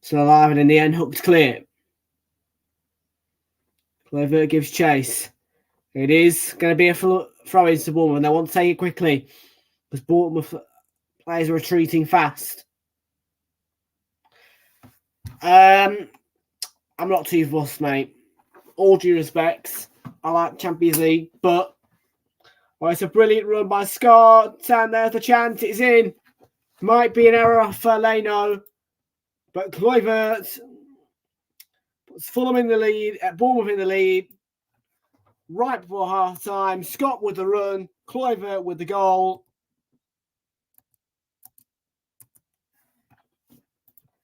Still alive, and in the end, hooked clear. Kluivert gives chase. It is going to be a throw into Bournemouth, and they want to take it quickly because Bournemouth players are retreating fast. I'm not too fussed, mate. All due respects, I like Champions League, but it's a brilliant run by Scott, and there's the chance. It's in. Might be an error off Leno, but Kluivert puts Fulham in the lead, Bournemouth in the lead. Right before half time, Scott with the run, Kluivert with the goal.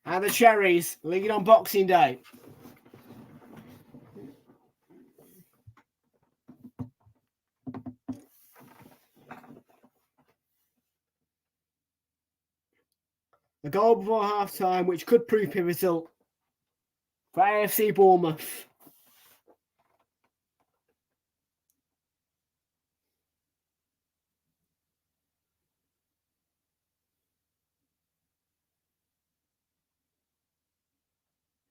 And the Cherries lead on Boxing Day. A goal before half time, which could prove pivotal for AFC Bournemouth.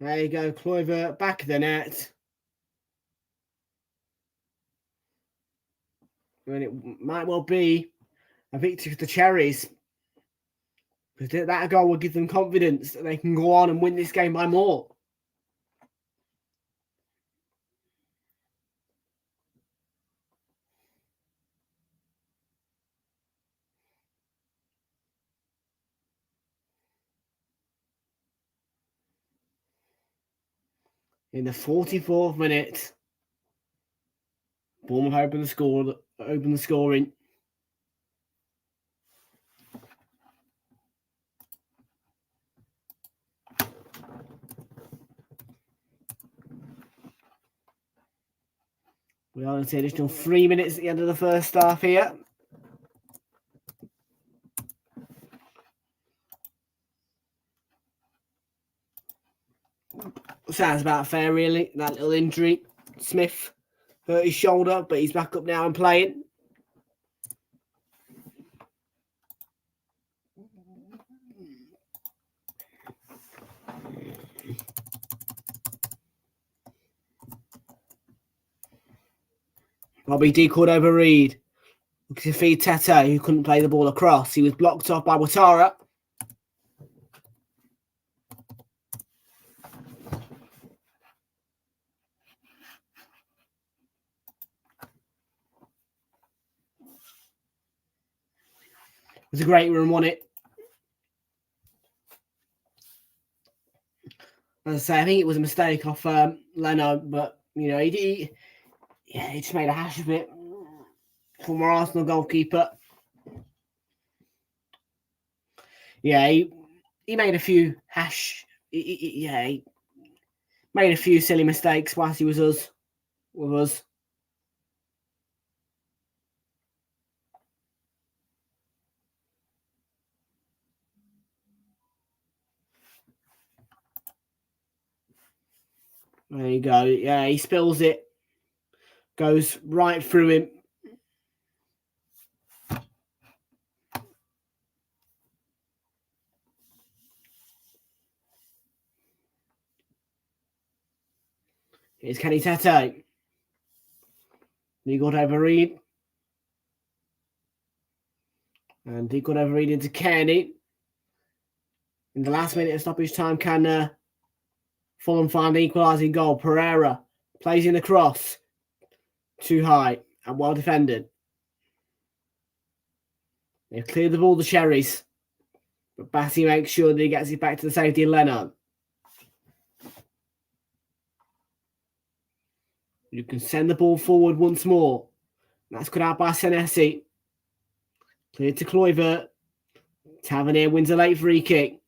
There you go, Kluivert back of the net. And it might well be a victory for the Cherries. Because that goal will give them confidence that they can go on and win this game by more. In the 44th minute, Bournemouth open the scoring. We are into the additional 3 minutes at the end of the first half here. Sounds about fair, really. That little injury. Smith hurt his shoulder, but he's back up now and playing. Robbie decoyed over Reed. Looking to feed Tete, who couldn't play the ball across. He was blocked off by Ouattara. It was a great run, wasn't it? As I say, I think it was a mistake off Leno, but, you know, he just made a hash of it. Former Arsenal goalkeeper. Yeah, he made a few he made a few silly mistakes whilst he was with us. There you go. Yeah, he spills it. Goes right through him. Here's Kenny Tete. He got over Reed. And he got over Reed into Kenny. In the last minute of stoppage time, can Fulham find an equalising goal? Pereira plays in the cross. Too high and well defended. They've cleared the ball, the Cherries. But Batty makes sure that he gets it back to the safety of Leno. You can send the ball forward once more. That's cut out by Senesi. Cleared to Kluivert. Tavernier wins a late free kick.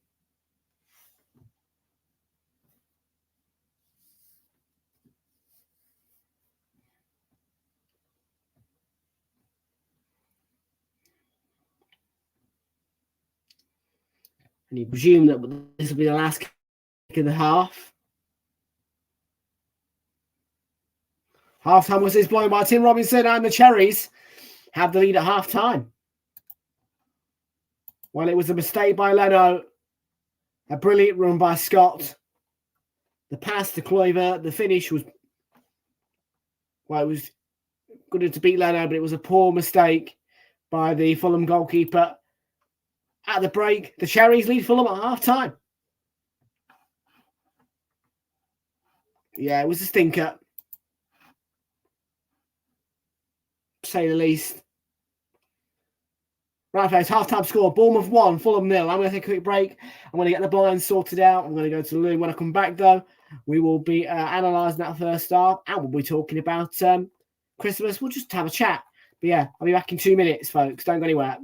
And you presume that this will be the last kick of the half. Half-time was blown by Tim Robinson, and the Cherries have the lead at half-time. Well, it was a mistake by Leno. A brilliant run by Scott. The pass to Kluivert. The finish was... Well, it was good to beat Leno, but it was a poor mistake by the Fulham goalkeeper. At the break, the Cherries lead Fulham at half-time. Yeah, it was a stinker. To say the least. Right, folks, half-time score. Bournemouth 1, Fulham 0. I'm going to take a quick break. I'm going to get the blinds sorted out. I'm going to go to the loo. When I come back, though, we will be analysing that first half, and we'll be talking about Christmas. We'll just have a chat. But yeah, I'll be back in 2 minutes, folks. Don't go anywhere.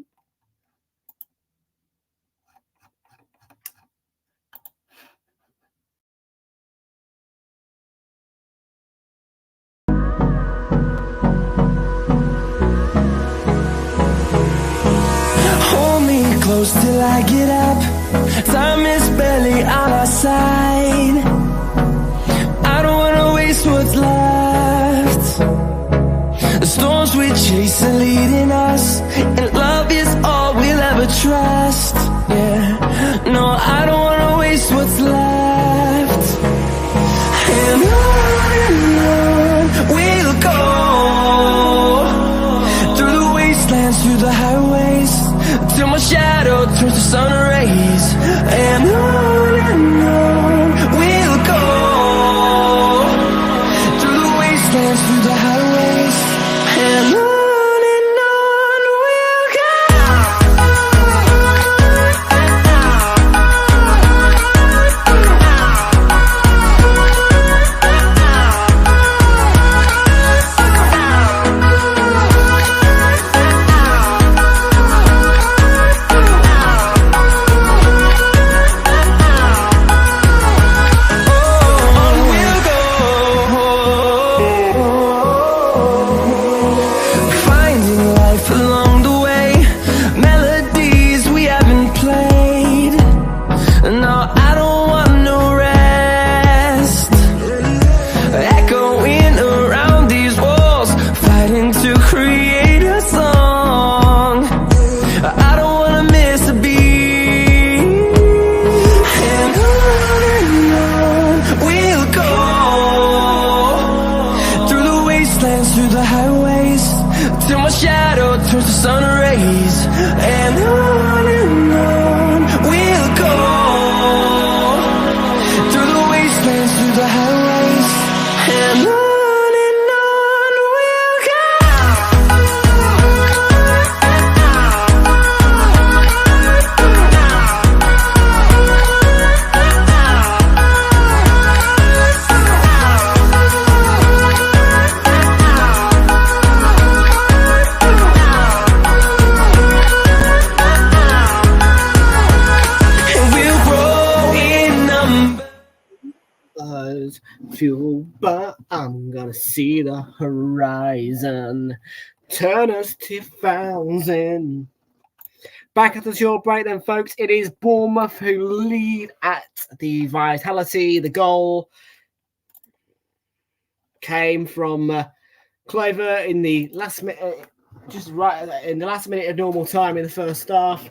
Close till I get up. Time is barely on our side. I don't wanna waste what's left. The storms we chase are leading us, and love is all we'll ever trust. Yeah, no, I don't wanna waste what's left. is fuel, but I'm gonna see the horizon. Turn us to 1,000. Back at the short break then, folks. It is Bournemouth who lead at the Vitality. The goal came from Clover in the last minute, just right in the last minute of normal time in the first half.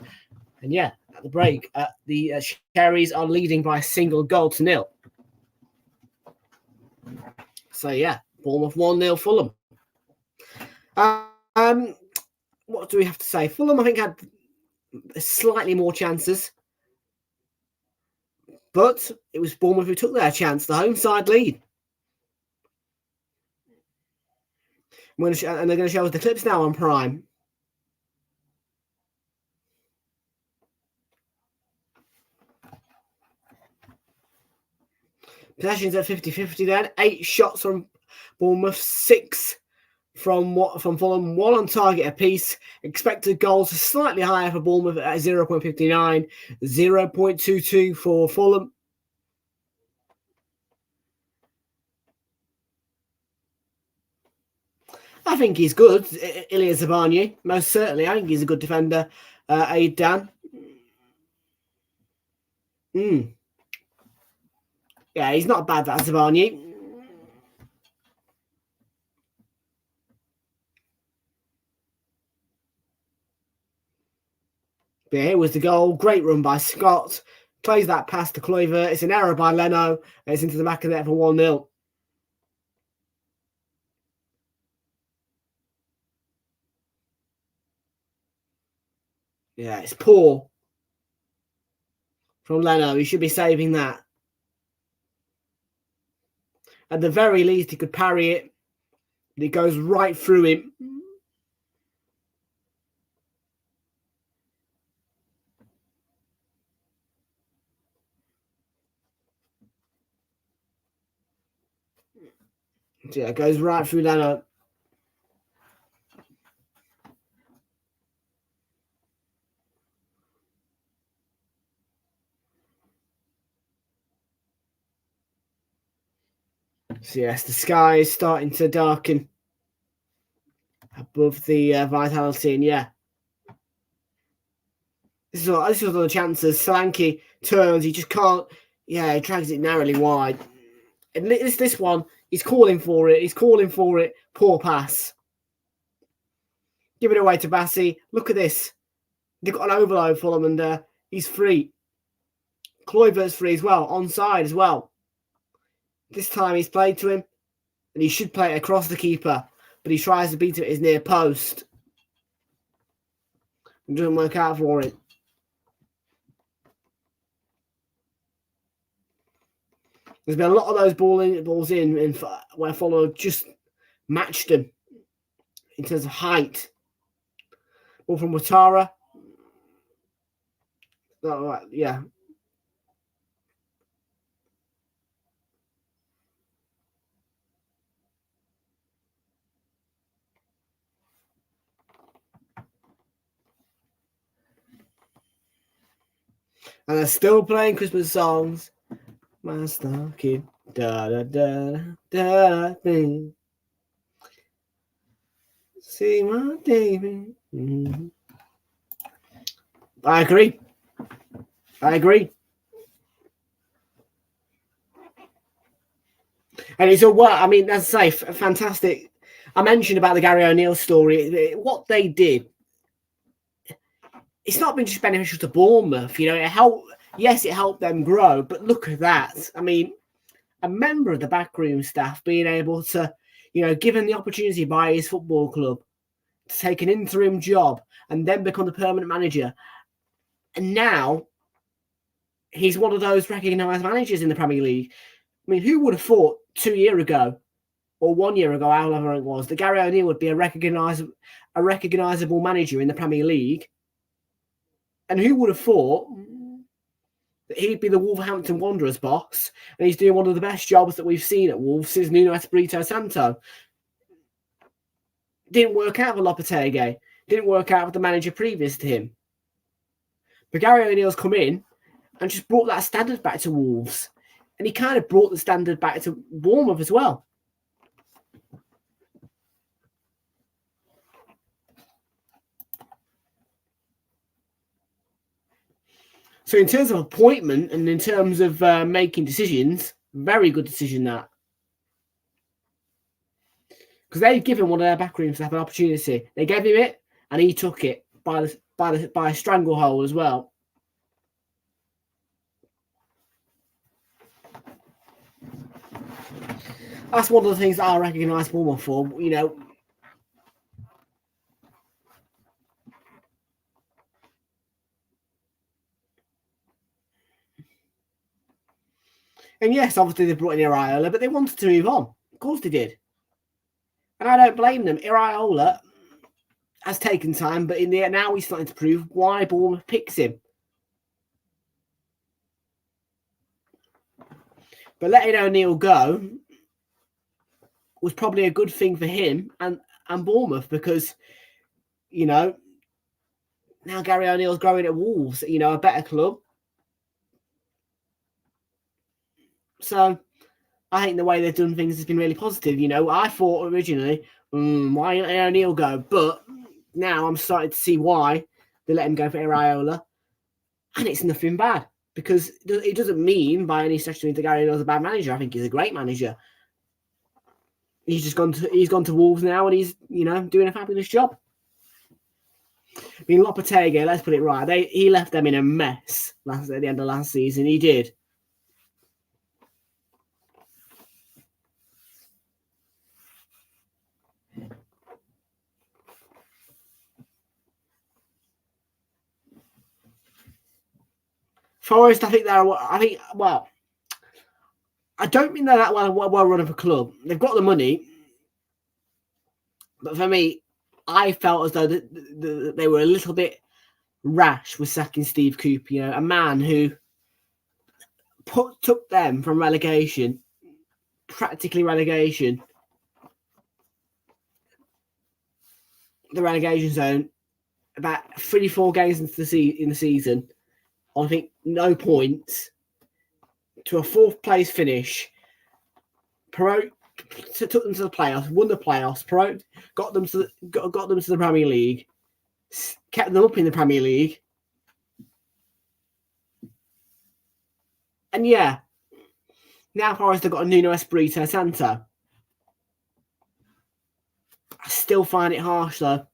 And yeah, at the break, the Cherries are leading by a single goal to nil. So yeah, Bournemouth 1-0 Fulham. What do we have to say? Fulham, I think, had slightly more chances, but it was Bournemouth who took their chance. The home side lead. And they're going to show us the clips now on Prime. Possessions at 50-50 then. 8 shots from Bournemouth, 6 from Fulham, 1 on target apiece. Expected goals are slightly higher for Bournemouth at 0.59, 0.22 for Fulham. I think he's good, Ilya Zabani, most certainly. I think he's a good defender. Dan. Yeah, he's not bad, that Zabani. But here was the goal. Great run by Scott. Plays that pass to Kluivert. It's an error by Leno. And it's into the back of the net for 1-0. Yeah, it's poor from Leno. He should be saving that. At the very least, he could parry it. But it goes right through him. Yeah, it goes right through Leno. So yes, the sky is starting to darken above the Vitality, and yeah, this is one of the chances. Solanke turns, he just can't. Yeah, he drags it narrowly wide. And this one, he's calling for it. He's calling for it. Poor pass. Give it away to Bassi. Look at this. They've got an overload for him, and he's free. Kluivert's free as well, onside as well. This time he's played to him, and he should play it across the keeper, but he tries to beat it at his near post. It doesn't work out for it. There's been a lot of those balls in where Fulham have just matched them in terms of height. Ball from Ouattara. Oh, right, yeah. And they're still playing Christmas songs. My stocking, da da da da da. See my baby. Mm-hmm. I agree. And it's all well. I mean, as I say, fantastic. I mentioned about the Gary O'Neill story. What they did, it's not been just beneficial to Bournemouth. You know, it helped. Yes, it helped them grow. But look at that. I mean, a member of the backroom staff being able to, you know, given the opportunity by his football club to take an interim job and then become the permanent manager. And now he's one of those recognised managers in the Premier League. I mean, who would have thought 2 years ago or 1 year ago, however it was, that Gary O'Neill would be a recognisable manager in the Premier League? And who would have thought that he'd be the Wolverhampton Wanderers boss, and he's doing one of the best jobs that we've seen at Wolves since Nuno Espirito Santo. Didn't work out with Lopetegui. Didn't work out with the manager previous to him. But Gary O'Neill's come in and just brought that standard back to Wolves. And he kind of brought the standard back to Bournemouth as well. So in terms of appointment and in terms of making decisions, very good decision that. Because they've given one of their back rooms to have an opportunity. They gave him it, and he took it by a stranglehold as well. That's one of the things that I recognise Bournemouth for. You know, and yes, obviously they brought in Iriola, but they wanted to move on. Of course they did. And I don't blame them. Iriola has taken time, but in the end, now he's starting to prove why Bournemouth picks him. But letting O'Neill go was probably a good thing for him and Bournemouth because, you know, now Gary O'Neill's growing at Wolves, you know, a better club. So I think the way they've done things has been really positive. You know, I thought originally, why didn't O'Neill go? But now I'm starting to see why they let him go for Iriola. And it's nothing bad because it doesn't mean by any stretch that Gary O'Neill's a bad manager. I think he's a great manager. He's gone to Wolves now and he's, you know, doing a fabulous job. I mean, Lopetegui, let's put it right. He left them in a mess at the end of last season. He did. Forest, I don't think they're that well run of a club. They've got the money. But for me, I felt as though they were a little bit rash with sacking Steve Cooper, you know, a man who took them from relegation, practically relegation, the relegation zone, about 3-4 games into in the season, I think no points, to a 4th place finish. Perot took them to the playoffs, won the playoffs. Perot got them to the Premier League, kept them up in the Premier League, and yeah, now Forest have got a Nuno Espirito Santo. I still find it harsh though.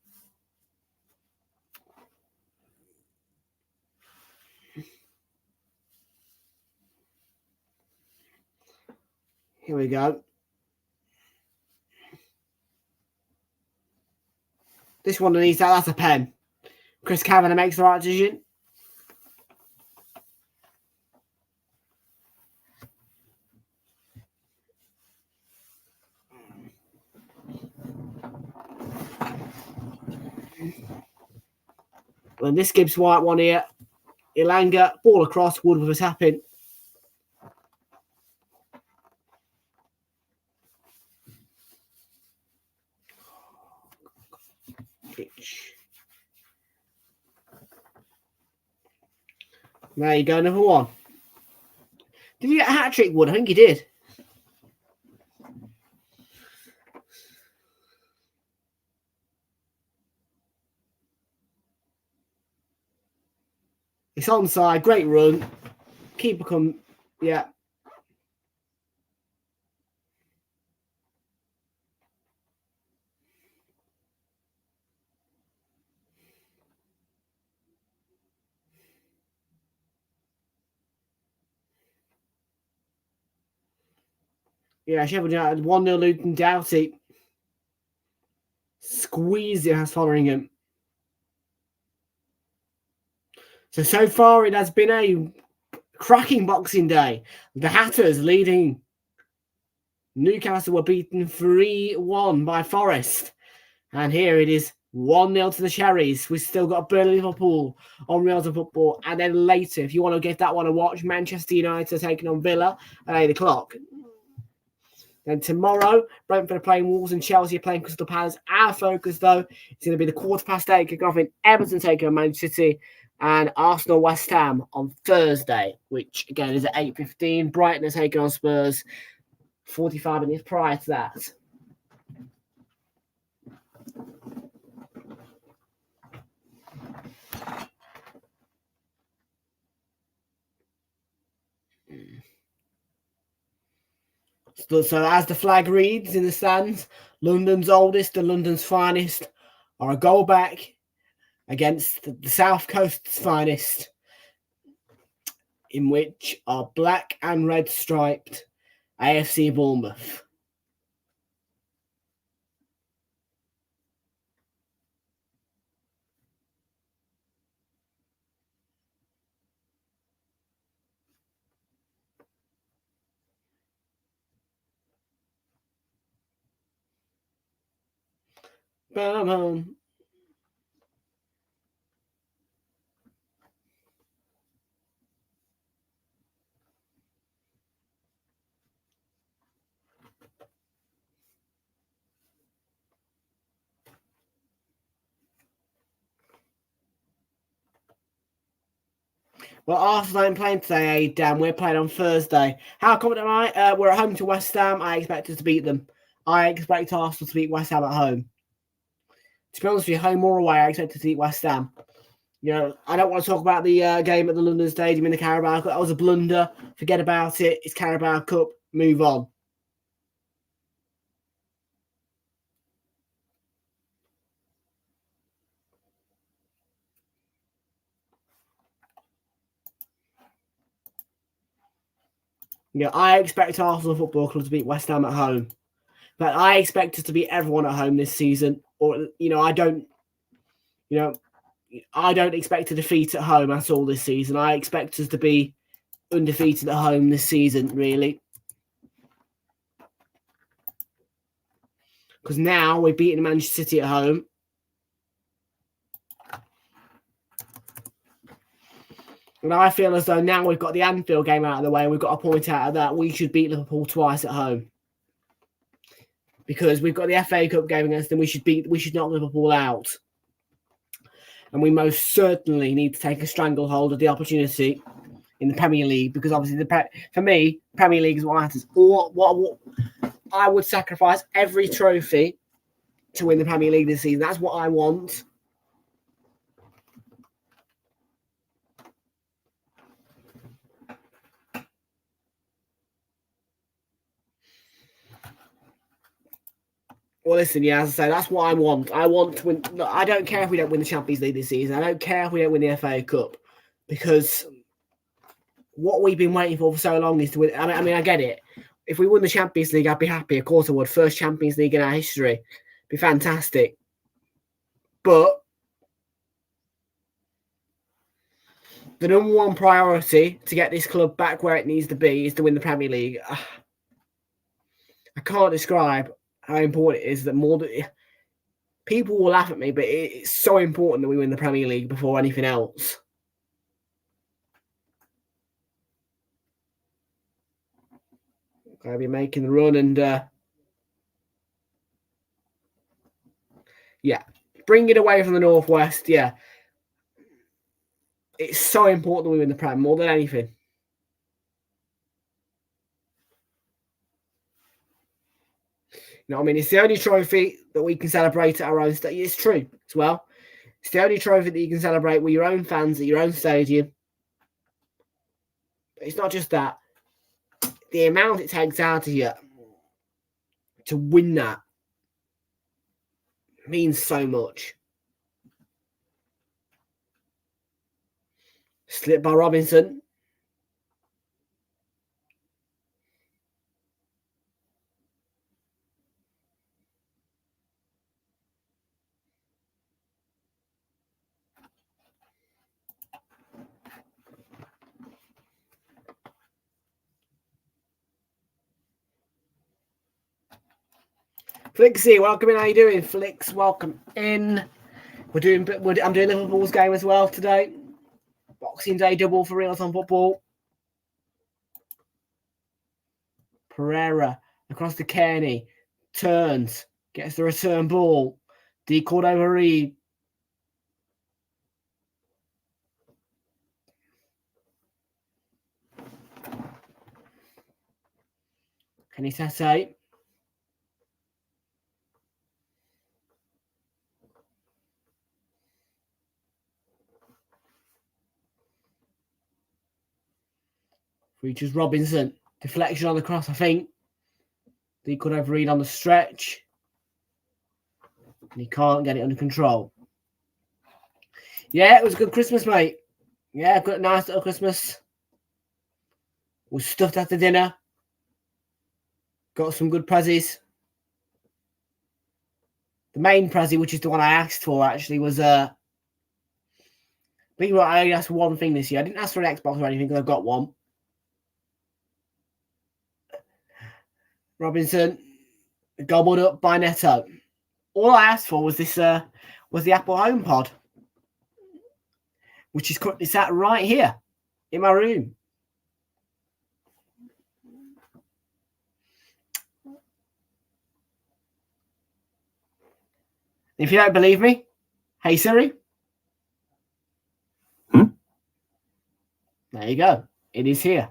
Here we go. This one needs that's a pen. Chris Kavanagh makes the right decision. And this Gibbs White one here. Ilanga, ball across, Woodward was tapping. There you go, number 1. Did you get a hat-trick, Wood? I think you did. It's onside, great run. Keeper come, yeah. Yeah, Sheffield United 1-0 Luton Doughty. Squeezed it has following him. So far it has been a cracking Boxing Day. The Hatters leading. Newcastle were beaten 3-1 by Forest. And here it is 1-0 to the Cherries. We've still got Burnley Liverpool on Realltom Football. And then later, if you want to give that one a watch, Manchester United are taking on Villa at 8 o'clock. Then tomorrow, Brentford are playing Wolves and Chelsea are playing Crystal Palace. Our focus, though, is going to be the 8:15 kickoff in Everton taking on Manchester City. and Arsenal West Ham on Thursday, which again is at 8:15. Brighton are taking on Spurs 45 minutes prior to that. So as the flag reads in the stands, London's oldest and London's finest are a goal back against the South Coast's finest, in which are black and red striped AFC Bournemouth. Boom. Well, Arsenal ain't playing today, Dan. We're playing on Thursday. How confident am I? We're at home to West Ham. I expect us to beat them. I expect Arsenal to beat West Ham at home. To be honest with you, home or away, I expect to beat West Ham. You know, I don't want to talk about the game at the London Stadium in the Carabao Cup. That was a blunder. Forget about it. It's Carabao Cup. Move on. Yeah, I expect Arsenal Football Club to beat West Ham at home. But I expect us to beat everyone at home this season. Or, I don't expect a defeat at home at all this season. I expect us to be undefeated at home this season, really. Because now we're beating Manchester City at home. And I feel as though now we've got the Anfield game out of the way and we've got a point out of that, we should beat Liverpool twice at home. Because we've got the FA Cup game against them, we should knock Liverpool out. And we most certainly need to take a stranglehold of the opportunity in the Premier League, because obviously for me, Premier League is what matters. What I would sacrifice every trophy to win the Premier League this season. That's what I want. Well, listen, yeah, as I say, that's what I want. I want to win. Look, I don't care if we don't win the Champions League this season. I don't care if we don't win the FA Cup, because what we've been waiting for so long is to win. I mean, I get it. If we won the Champions League, I'd be happy. Of course I would. First Champions League in our history. Be fantastic. But the number one priority to get this club back where it needs to be is to win the Premier League. I can't describe how important it is that people will laugh at me, but it's so important that we win the Premier League before anything else. I'll be making the run and bring it away from the Northwest. Yeah, it's so important that we win the Prem more than anything. You know what I mean? It's the only trophy that we can celebrate at our own stadium. It's true as well. It's the only trophy that you can celebrate with your own fans at your own stadium. But it's not just that. The amount it takes out of you to win that means so much. Slip by Robinson. Flixie, welcome in. How you doing, Flix? Welcome in. I'm doing Liverpool's game as well today. Boxing Day double for Realltom Football. Pereira across to Kearney. Turns. Gets the return ball. Decordova Reed. Can you say? Reaches Robinson. Deflection on the cross, I think. He could have read on the stretch. And he can't get it under control. Yeah, it was a good Christmas, mate. Yeah, good, nice little Christmas. We stuffed after dinner. Got some good prezzies. The main prezzie, which is the one I asked for, actually, was I think I only asked for one thing this year. I didn't ask for an Xbox or anything because I've got one. Robinson, gobbled up by Neto. All I asked for was this was the Apple HomePod, which is currently sat right here in my room. If you don't believe me, hey Siri. There you go. It is here.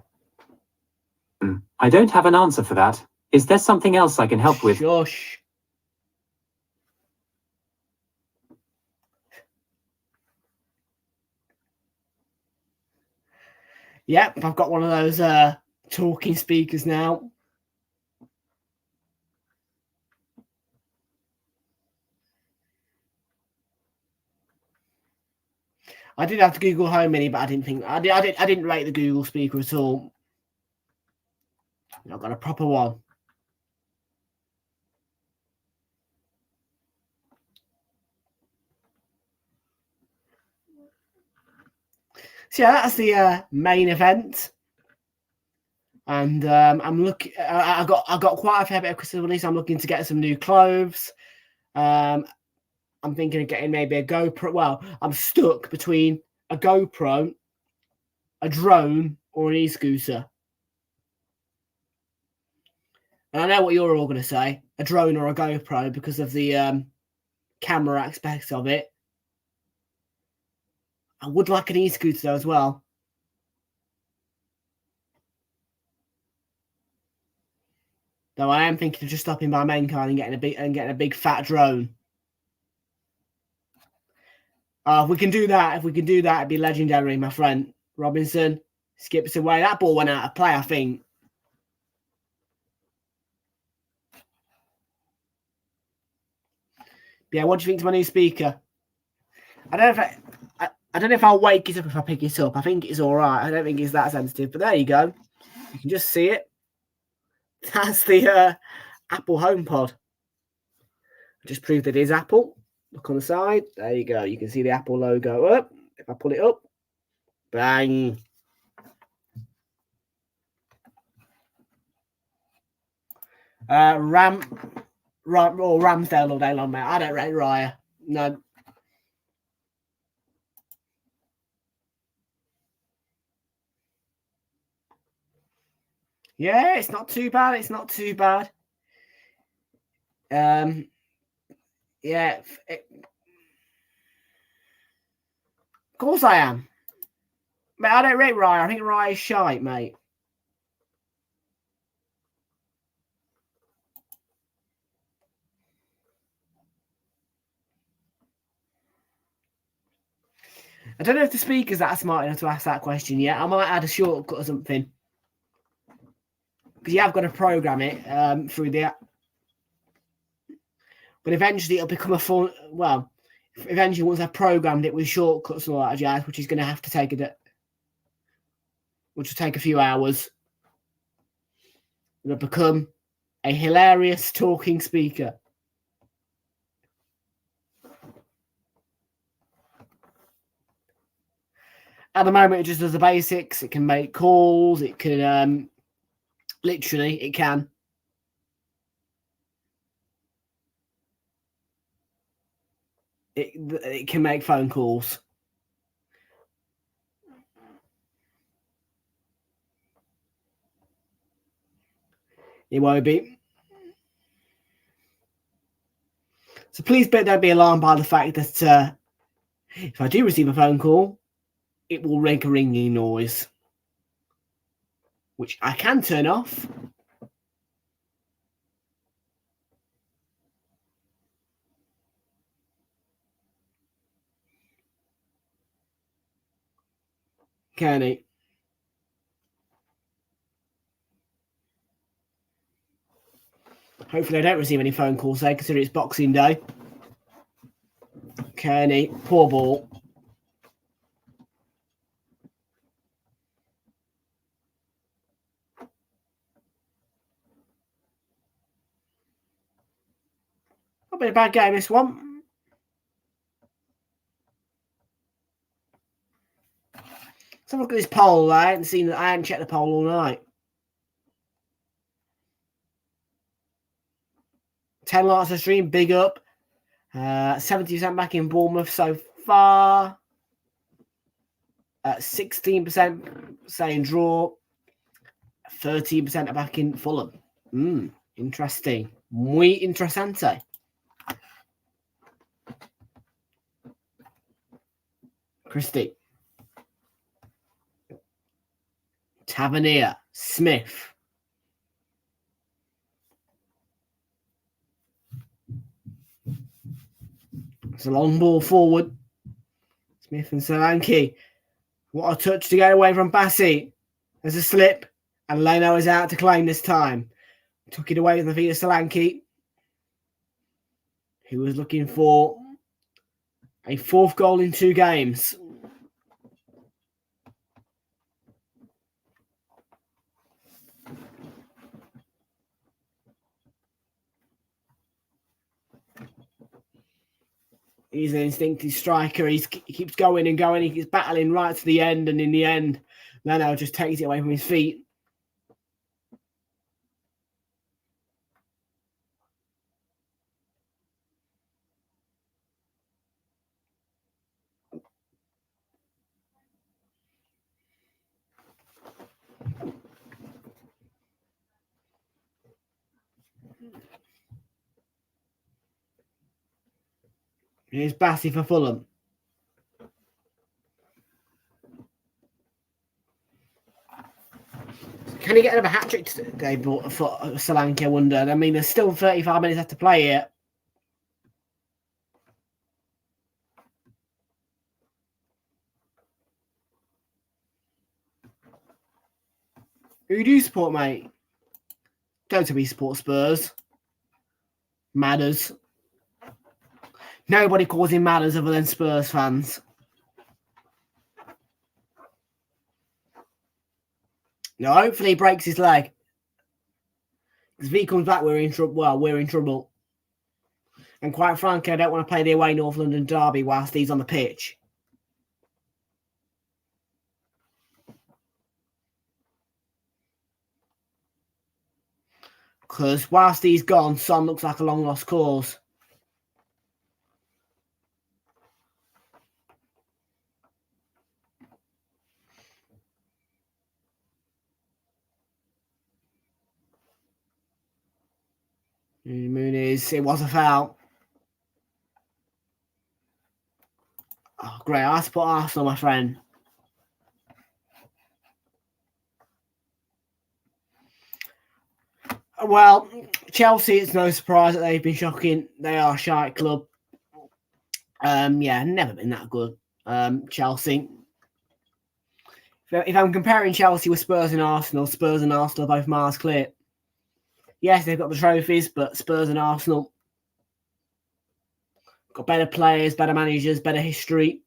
I don't have an answer for that. Is there something else I can help with? Shush. Yep, I've got one of those talking speakers now. I did have the Google Home Mini, but I didn't think I didn't rate the Google speaker at all. I've got a proper one. So yeah, that's the main event, and I'm looking. I got quite a fair bit of Christmas money, so I'm looking to get some new clothes. I'm thinking of getting maybe a GoPro. Well, I'm stuck between a GoPro, a drone, or an e-scooter. And I know what you're all going to say, a drone or a GoPro, because of the camera aspects of it. I would like an e-scooter though as well. Though I am thinking of just stopping by main card and getting a big fat drone. If we can do that, it'd be legendary, my friend. Robinson skips away. That ball went out of play, I think. Yeah, what do you think to my new speaker? I don't know if I'll wake it up if I pick it up. I think it's all right. I don't think it's that sensitive, but there you go. You can just see it. That's the Apple HomePod. I just proved it is Apple. Look on the side. There you go. You can see the Apple logo up. If I pull it up, bang. Ramsdale all day long, mate. I don't rate Raya. No. Yeah, it's not too bad. It's not too bad. Yeah. Of course I am. Mate, I don't rate Raya. I think Raya is shite, mate. I don't know if the speaker's that smart enough to ask that question yet. I might add a shortcut or something. Because you have got to program it through the app. But eventually it'll become a full... Well, eventually once I've programmed it with shortcuts and all that jazz, which is going to have to take which will take a few hours, it'll become a hilarious talking speaker. At the moment, it just does the basics. It can make calls. It can... literally, it can. It can make phone calls. It won't be. So please don't be alarmed by the fact that if I do receive a phone call, it will make a ringing noise, which I can turn off. Kenny. Hopefully I don't receive any phone calls there, considering it's Boxing Day. Kenny, poor ball. Not been a bad game, this one. Let's have a look at this poll. I hadn't checked the poll all night. 10 likes a stream, big up. 70% back in Bournemouth so far. 16% saying draw. 13% are back in Fulham. Interesting. Muy interesante. Christie. Tavernier. Smith. It's a long ball forward. Smith and Solanke. What a touch to get away from Bassi. There's a slip. And Leno is out to claim this time. Took it away with the feet of Solanke, who was looking for a 4th goal in 2 games. He's an instinctive striker. He keeps going and going. He keeps battling right to the end. And in the end, Leno just takes it away from his feet. Here's Bassi for Fulham. Can he get another hat-trick today for Solanke, I wonder? I mean, there's still 35 minutes left to play here. Who do you support, mate? Don't tell me you support Spurs. Matters. Nobody calls him Matters other than Spurs fans. No, hopefully he breaks his leg. If he comes back, we're in trouble. Well, we're in trouble. And quite frankly, I don't want to play the away North London derby whilst he's on the pitch. Because whilst he's gone, Son looks like a long lost cause. Muniz, it was a foul. Oh, great. I support Arsenal, my friend. Well, Chelsea, it's no surprise that they've been shocking. They are a shite club. Yeah, never been that good. Chelsea. If I'm comparing Chelsea with Spurs and Arsenal are both miles clear. Yes, they've got the trophies, but Spurs and Arsenal got better players, better managers, better history.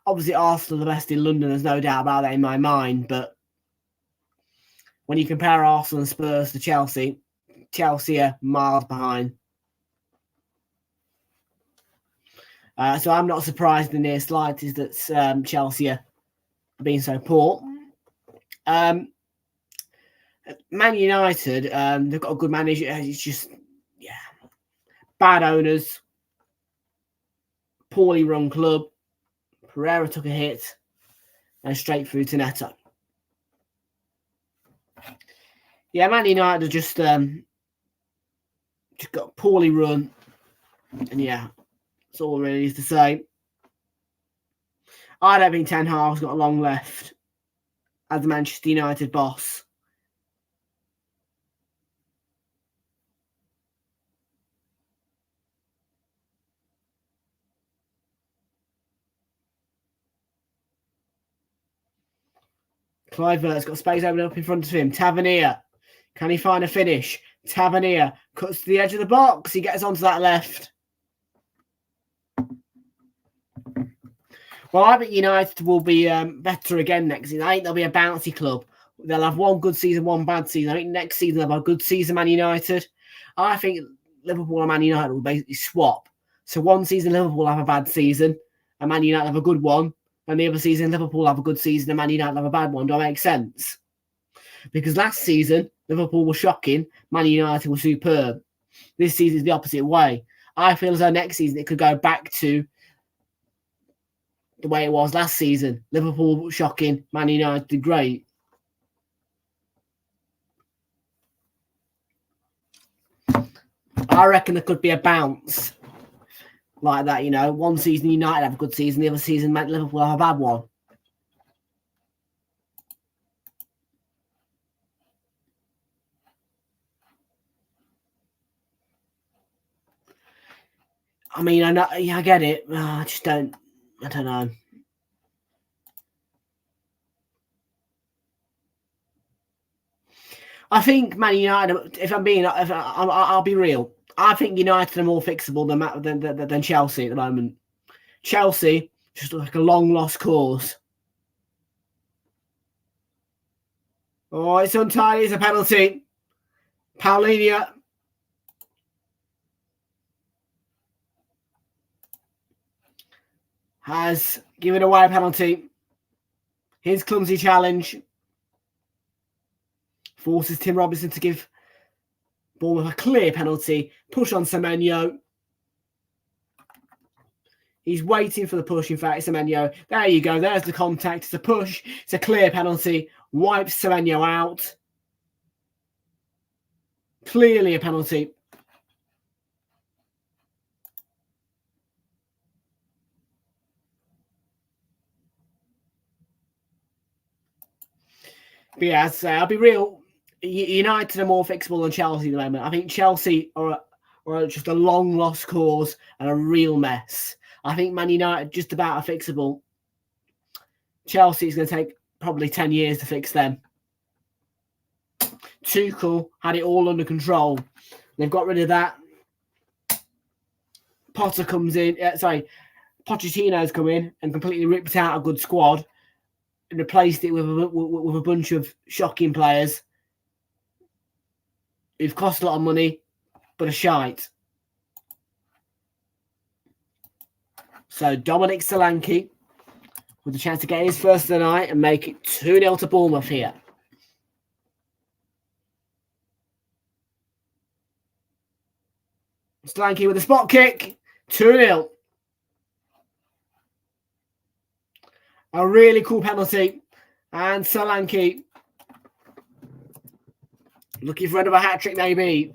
Obviously, Arsenal are the best in London. There's no doubt about that in my mind. But when you compare Arsenal and Spurs to Chelsea, Chelsea are miles behind. So I'm not surprised in the slightest that Chelsea are being so poor. Man United, they've got a good manager. It's just, yeah, bad owners, poorly run club. Pereira took a hit and straight through to Neto. Yeah, Man United are just got poorly run. And yeah, that's all there really is to say. I don't think Ten Hag's got long left as the Manchester United boss. Clivert's got space open up in front of him. Tavernier. Can he find a finish? Tavernier cuts to the edge of the box. He gets onto that left. Well, I think United will be better again next season. I think they'll be a bouncy club. They'll have one good season, one bad season. I think next season they'll have a good season, Man United. I think Liverpool and Man United will basically swap. So one season Liverpool will have a bad season and Man United have a good one. And the other season Liverpool will have a good season and Man United have a bad one. Do I make sense? Because last season Liverpool was shocking, Man United was superb. This season is the opposite way. I feel as though next season it could go back to the way it was last season. Liverpool shocking, Man United did great. I reckon there could be a bounce like that, you know. One season United have a good season, the other season Liverpool have a bad one. I mean, I know, yeah, I get it. I just don't. I don't know. I think Man United. If I'm being, I'll be real. I think United are more fixable than Chelsea at the moment. Chelsea just like a long lost cause. Oh, it's untidy. It's a penalty. Paulinho. Has given away a penalty. His clumsy challenge forces Tim Robinson to give Bournemouth a clear penalty. Push on Semenyo. He's waiting for the push. In fact, Semenyo. There you go. There's the contact. It's a push. It's a clear penalty. Wipes Semenyo out. Clearly a penalty. But yeah, as I say, I'll be real. United are more fixable than Chelsea at the moment. I think Chelsea are just a long lost cause and a real mess. I think Man United just about are fixable. Chelsea is going to take probably 10 years to fix them. Tuchel had it all under control. They've got rid of that. Potter comes in. Pochettino's come in and completely ripped out a good squad and replaced it with a bunch of shocking players who've cost a lot of money, but are shite. So Dominic Solanke with the chance to get his first of the night and make it 2-0 to Bournemouth here. Solanke with a spot kick, 2-0. A really cool penalty. And Solanke looking for another hat-trick maybe.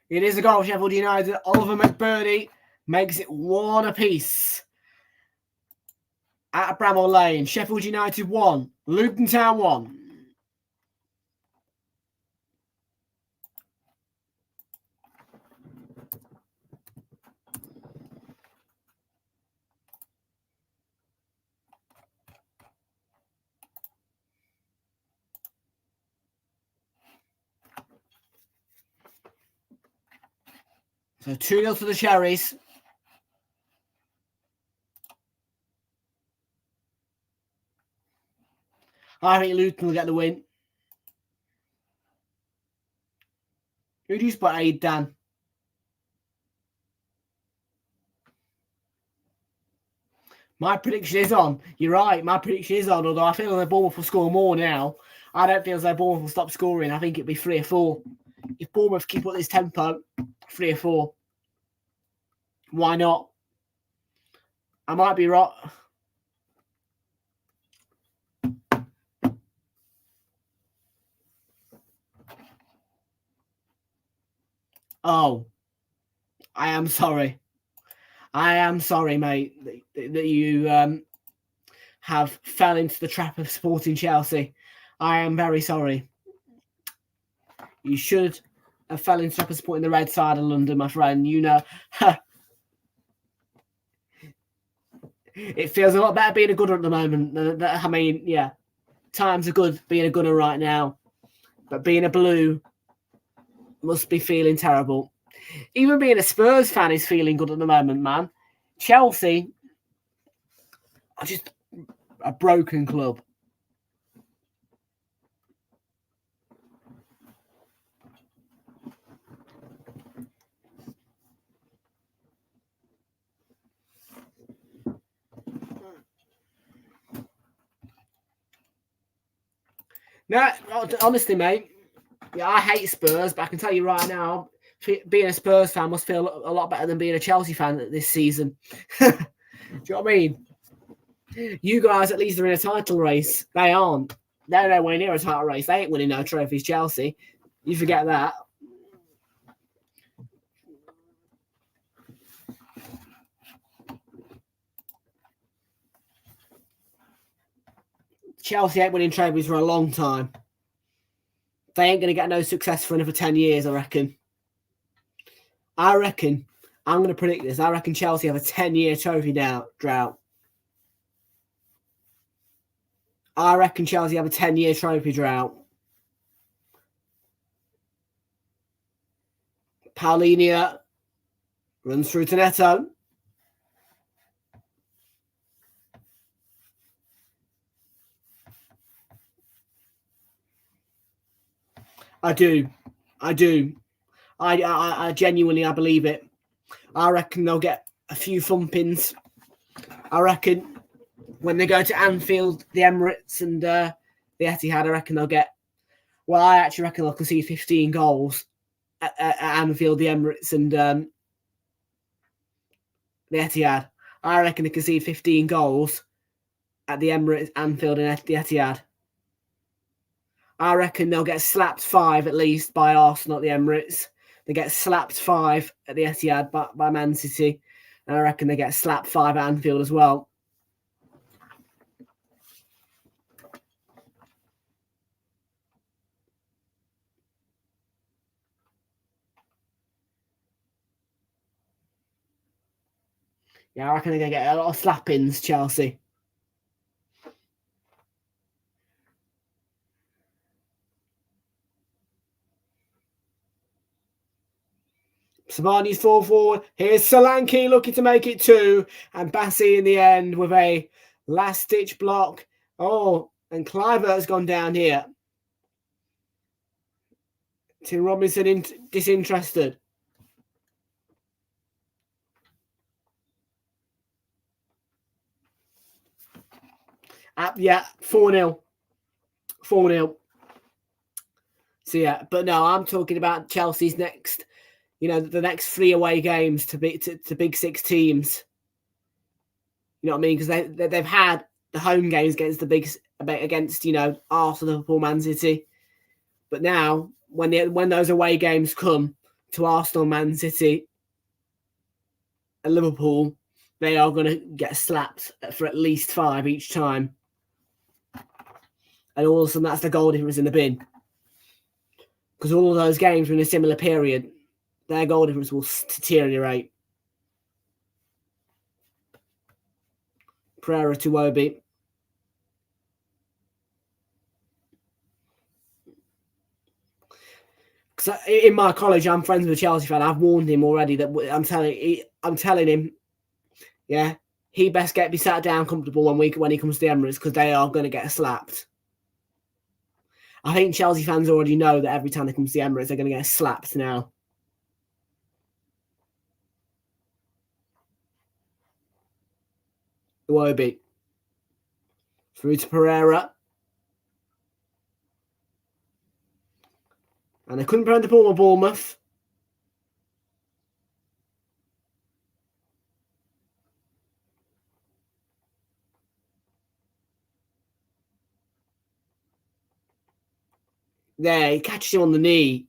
It is a goal for Sheffield United. Oliver McBurney makes it 1 apiece at Bramall Lane. Sheffield United 1, Luton Town 1. So 2-0 to the Cherries. I think Luton will get the win. Who do you spot aid, Dan? My prediction is on. You're right. My prediction is on, although I feel like Bournemouth will score more now. I don't feel as though Bournemouth will stop scoring. I think it'll be 3 or 4. If Bournemouth keep up this tempo, 3 or 4. Why not? I might be right. Oh, I am sorry. I am sorry, mate, that you have fell into the trap of supporting Chelsea. I am very sorry. You should a felon supper supporting the red side of London, my friend. You know, it feels a lot better being a gunner at the moment. I mean, yeah, times are good being a gunner right now, but being a blue must be feeling terrible. Even being a Spurs fan is feeling good at the moment, man. Chelsea are just a broken club. No, honestly, mate. Yeah, I hate Spurs, but I can tell you right now, being a Spurs fan must feel a lot better than being a Chelsea fan this season. Do you know what I mean? You guys at least are in a title race. They aren't. They're nowhere near a title race. They ain't winning no trophies, Chelsea. You forget that. Chelsea ain't winning trophies for a long time. They ain't going to get no success for another 10 years, I reckon. I'm going to predict this. I reckon Chelsea have a 10-year trophy drought. I reckon Chelsea have a 10-year trophy drought. Paulinho runs through to Neto. I do. I genuinely, I believe it. I reckon they'll get a few thumpings. I reckon when they go to Anfield, the Emirates and the Etihad, I reckon they'll get... Well, I actually reckon they'll concede 15 goals at Anfield, the Emirates and the Etihad. I reckon they concede 15 goals at the Emirates, Anfield and the Etihad. I reckon they'll get slapped 5 at least by Arsenal at the Emirates. They get slapped 5 at the Etihad by Man City. And I reckon they get slapped 5 at Anfield as well. Yeah, I reckon they're going to get a lot of slappings, Chelsea. Samani's fall forward. Here's Solanke looking to make it 2. And Bassi in the end with a last-ditch block. Oh, and Kluivert's gone down here. Tim Robinson disinterested. Yeah, 4-0. 4-0. So, yeah, but no, I'm talking about Chelsea's next... You know, the next 3 away games to Big Six teams. You know what I mean? Because they've had the home games against you know, Arsenal, Liverpool, Man City. But now, when those away games come to Arsenal, Man City, and Liverpool, they are going to get slapped for at least 5 each time. And all of a sudden, that's the goal difference in the bin. Because all of those games were in a similar period. Their goal difference will deteriorate. Pereira to Iwobi. Because in my college, I'm friends with a Chelsea fan. I've warned him already that I'm telling him, yeah, he best be sat down comfortable when he comes to the Emirates because they are going to get slapped. I think Chelsea fans already know that every time they come to the Emirates, they're going to get slapped now. Iwobi. Through to Pereira. And they couldn't prevent the ball with Bournemouth. There, he catches him on the knee.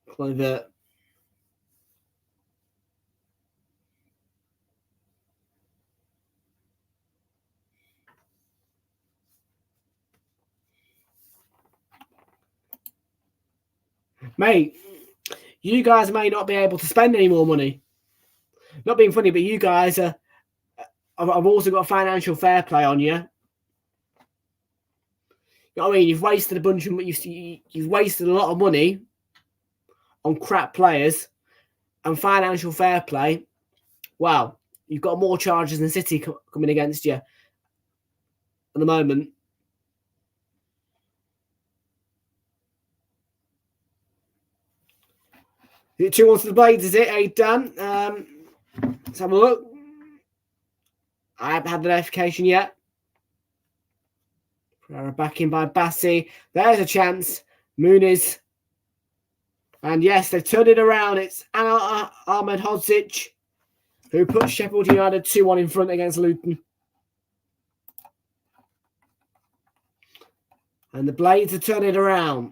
Kluivert. Mate, you guys may not be able to spend any more money. Not being funny, but you guys are. I've also got financial fair play on you. You know what I mean? You've wasted a bunch of you've wasted a lot of money on crap players and financial fair play. Wow, you've got more charges than City coming against you at the moment. Is it 2-1 to the Blades, is it? Hey, Dan. Let's have a look. I haven't had the notification yet. Back in by Bassi. There's a chance. Muniz. And yes, they've turned it around. It's Ahmed Hodzic who put Sheffield United 2-1 in front against Luton. And the Blades have turned it around.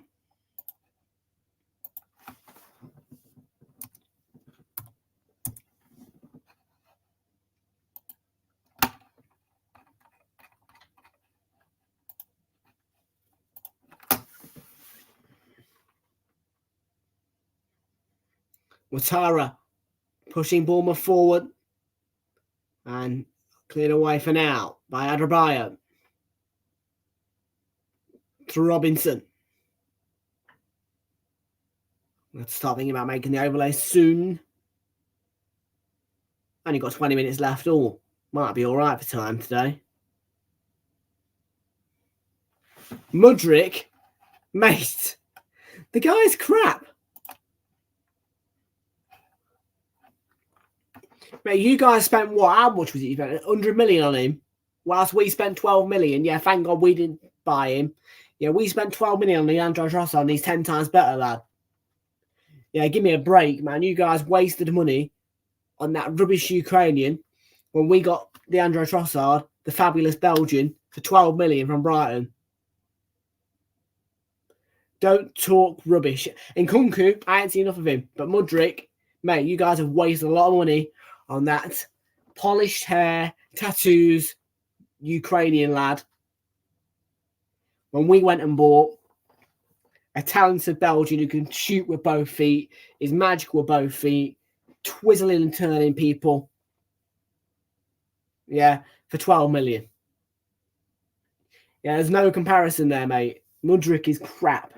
Ouattara pushing Bournemouth forward and cleared away for now by Adebayo to Robinson. Let's start thinking about making the overlay soon. Only got 20 minutes left. Oh, might be all right for time today. Mudryk, mate, the guy's crap. Mate, you guys spent what? How much was it? You spent 100 million on him, whilst we spent 12 million. Yeah, thank God we didn't buy him. Yeah, we spent 12 million on Leandro Trossard, and he's 10 times better, lad. Yeah, give me a break, man. You guys wasted money on that rubbish Ukrainian when we got Leandro Trossard, the fabulous Belgian, for 12 million from Brighton. Don't talk rubbish. And Kunku, I ain't seen enough of him. But Mudryk, mate, you guys have wasted a lot of money on that polished hair, tattoos, Ukrainian lad. When we went and bought a talented Belgian who can shoot with both feet, is magical with both feet, twizzling and turning people. Yeah, for 12 million. Yeah, there's no comparison there, mate. Mudryk is crap.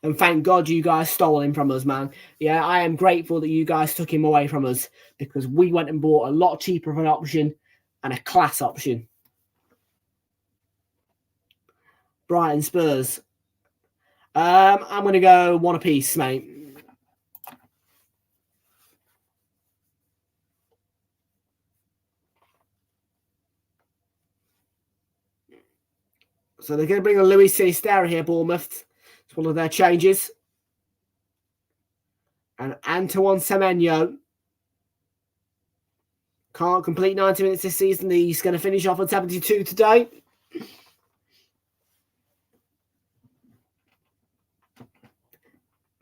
And thank God you guys stole him from us, man. Yeah, I am grateful that you guys took him away from us because we went and bought a lot cheaper of an option and a class option. Brighton Spurs. I'm going to go one apiece, mate. So they're going to bring a Luis Sinisterra here, Bournemouth. It's one of their changes. And Antoine Semenyo can't complete 90 minutes this season. He's going to finish off on 72 today.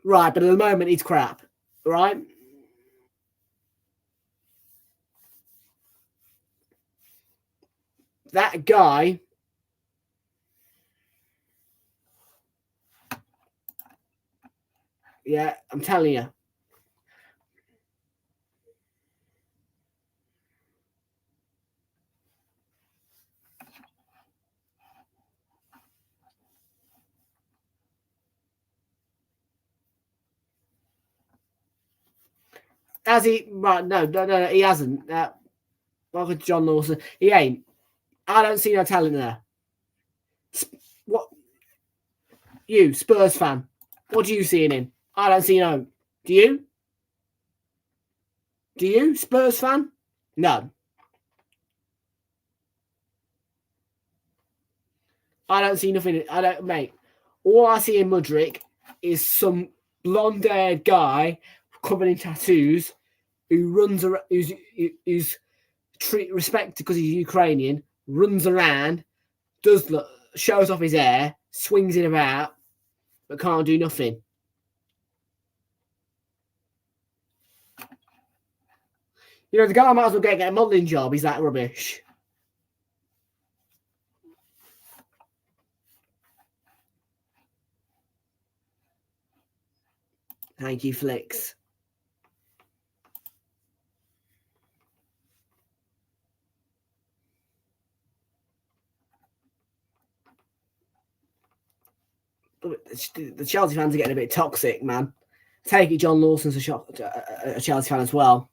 Right, but at the moment, he's crap. Right? That guy... Yeah, I'm telling you. Has he? Right, no, he hasn't. Welcome to John Lawson. He ain't. I don't see no talent there. What? You, Spurs fan. What do you see in him? I don't see no. Do you? Do you, Spurs fan? No. I don't see nothing. I don't, mate. All I see in Mudryk is some blonde-haired guy covered in tattoos who runs around, who's respected because he's Ukrainian, runs around, shows off his hair, swings it about, but can't do nothing. You know, the guy might as well get a modelling job. He's that rubbish. Thank you, Flicks. The Chelsea fans are getting a bit toxic, man. Take it, John Lawson's a Chelsea fan as well.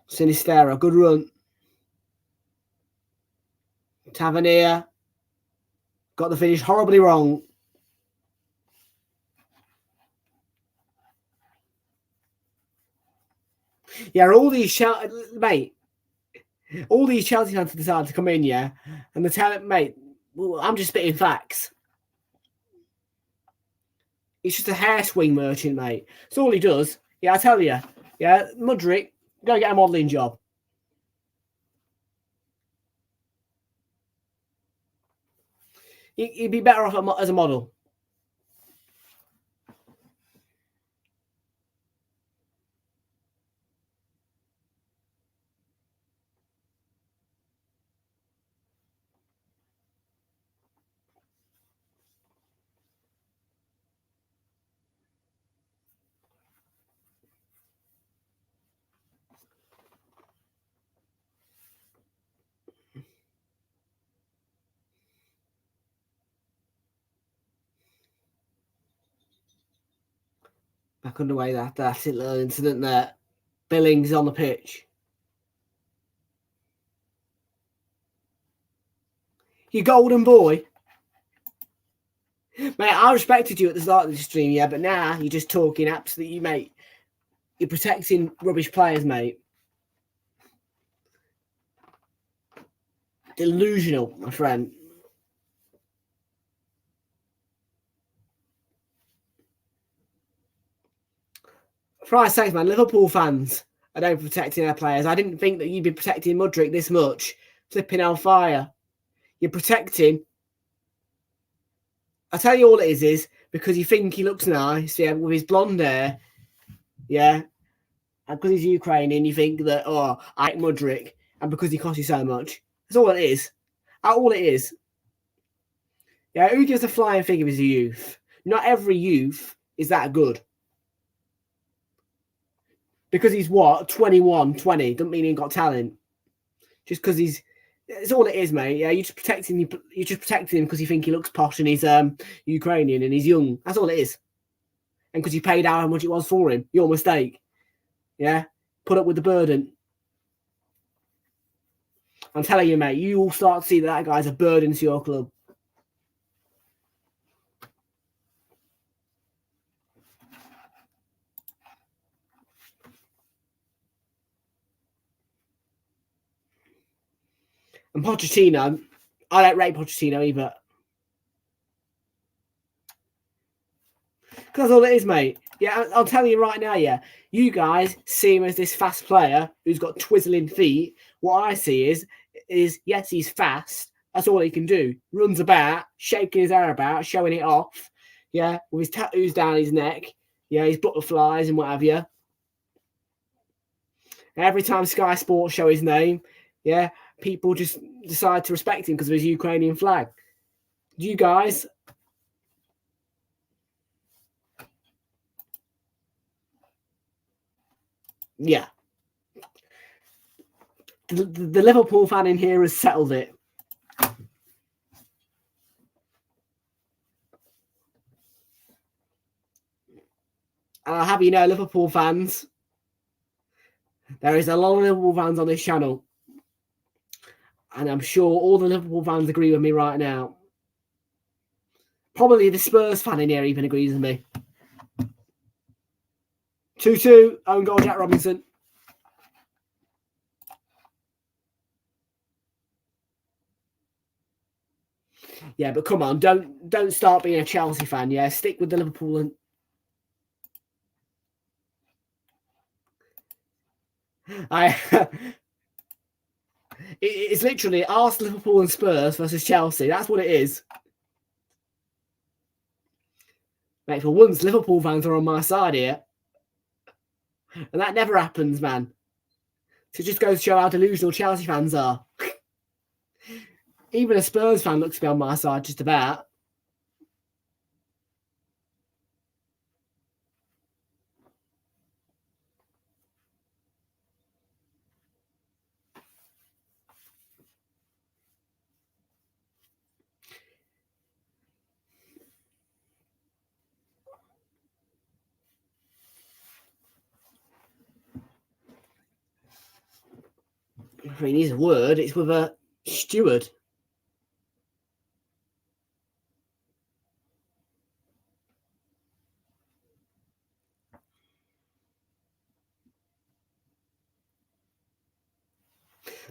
Sinistera, good run. Tavernier got the finish horribly wrong. Yeah, all these Chelsea fans decided to come in, yeah, and they tell it, mate, well, I'm just spitting facts. He's just a hair swing merchant, mate. That's all he does. Yeah, I tell you. Yeah, Mudryk, go get a modelling job. He'd be better off as a model. Back underway, that little incident there. Billings on the pitch. You golden boy. Mate, I respected you at the start of the stream, yeah, but now you're just talking absolutely, mate. You're protecting rubbish players, mate. Delusional, my friend. For Christ's sake, man, Liverpool fans are not protecting their players. I didn't think that you'd be protecting Mudryk this much. Flipping hellfire. You're protecting. I tell you all it is because you think he looks nice, yeah, with his blonde hair, yeah, and because he's Ukrainian, you think that, oh, I like Mudryk, and because he costs you so much. That's all it is. All it is. Yeah, who gives a flying fig of his youth? Not every youth is that good. Because he's what? 21, 20. Doesn't mean he ain't got talent. Just because he's... It's all it is, mate. Yeah, you're just protecting him because you think he looks posh and he's Ukrainian and he's young. That's all it is. And because you paid out how much it was for him. Your mistake. Yeah? Put up with the burden. I'm telling you, mate, you will start to see that guy's a burden to your club. And Pochettino, I don't rate Pochettino either. Because that's all it is, mate. Yeah, I'll tell you right now, yeah. You guys see him as this fast player who's got twizzling feet. What I see is yes, he's fast. That's all he can do. Runs about, shaking his hair about, showing it off. Yeah, with his tattoos down his neck. Yeah, his butterflies and what have you. Every time Sky Sports show his name, yeah, people just decide to respect him because of his Ukrainian flag. You guys... Yeah. The Liverpool fan in here has settled it. And I'll have you know, Liverpool fans, there is a lot of Liverpool fans on this channel. And I'm sure all the Liverpool fans agree with me right now. Probably the Spurs fan in here even agrees with me. 2-2, own goal, Jack Robinson. Yeah, but come on, don't start being a Chelsea fan, yeah? Stick with the Liverpool and... It's literally Arsenal, Liverpool and Spurs versus Chelsea. That's what it is. Mate, for once, Liverpool fans are on my side here. And that never happens, man. So it just goes to show how delusional Chelsea fans are. Even a Spurs fan looks to be on my side just about. I mean, his word, it's with a steward.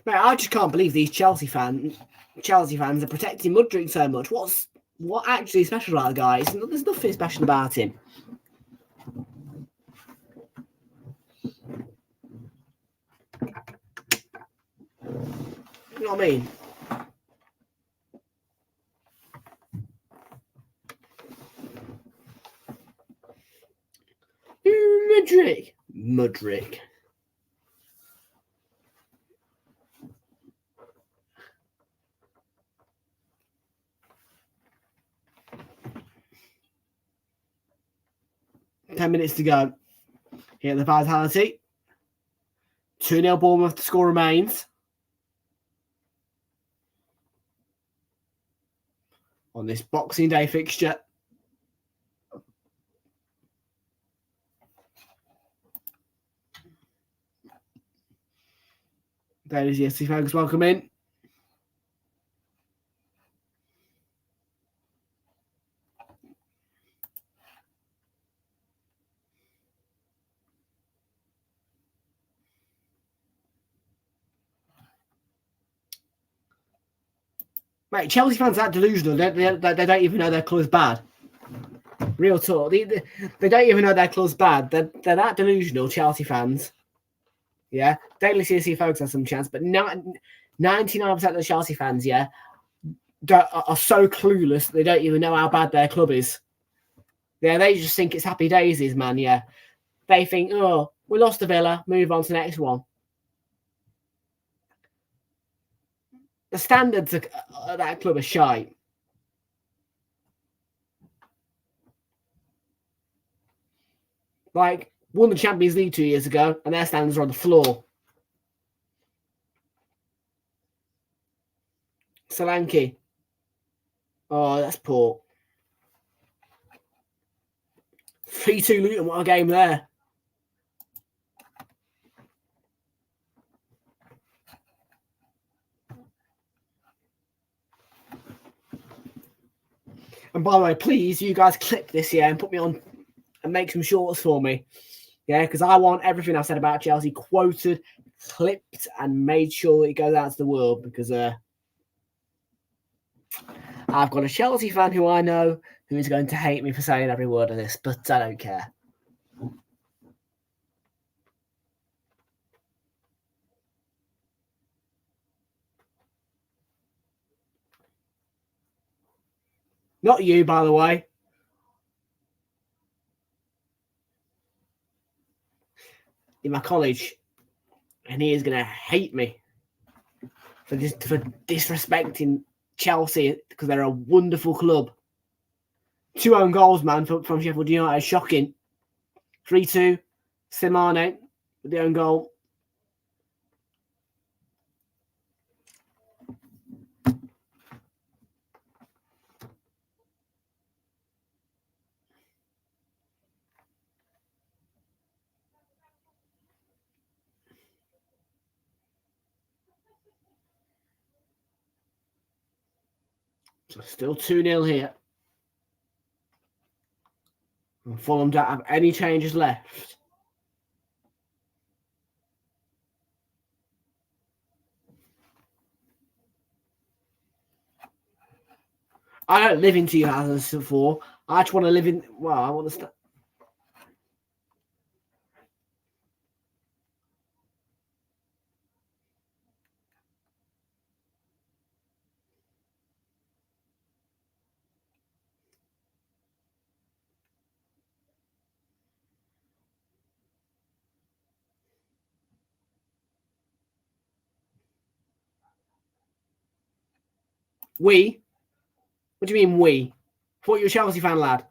Mate, I just can't believe these Chelsea fans are protecting Mudryk so much. What actually is special about the guy? There's nothing special about him. You know what I mean? Mudryk. 10 minutes to go. Here at the Vitality. 2-0 Bournemouth, the score remains. On this Boxing Day fixture. There is the FC folks, welcome in. Mate, Chelsea fans are that delusional. They don't even know their club's bad. Real talk. They don't even know their club's bad. They're that delusional, Chelsea fans. Yeah. Daily CSC folks have some chance, but 99% of the Chelsea fans, yeah, are so clueless they don't even know how bad their club is. Yeah, they just think it's happy daisies, man, yeah. They think, oh, we lost to Villa, move on to the next one. The standards of that club are shite. Like, won the Champions League 2 years ago, and their standards are on the floor. Solanke. Oh, that's poor. 3-2 Luton, what a game there. And by the way, please, you guys clip this year and put me on and make some shorts for me. Yeah, because I want everything I've said about Chelsea quoted, clipped, and made sure it goes out to the world because I've got a Chelsea fan who I know who is going to hate me for saying every word of this, but I don't care. Not you, by the way. In my college, and he is going to hate me for disrespecting Chelsea because they're a wonderful club. 2 own goals, man, from Sheffield United. Shocking. 3-2. Simane with the own goal. So still 2-0 here. And Fulham don't have any changes left. I don't live in 2004. I just want to live in... Well, I want to... We? What do you mean we? I thought you were a Chelsea fan, lad.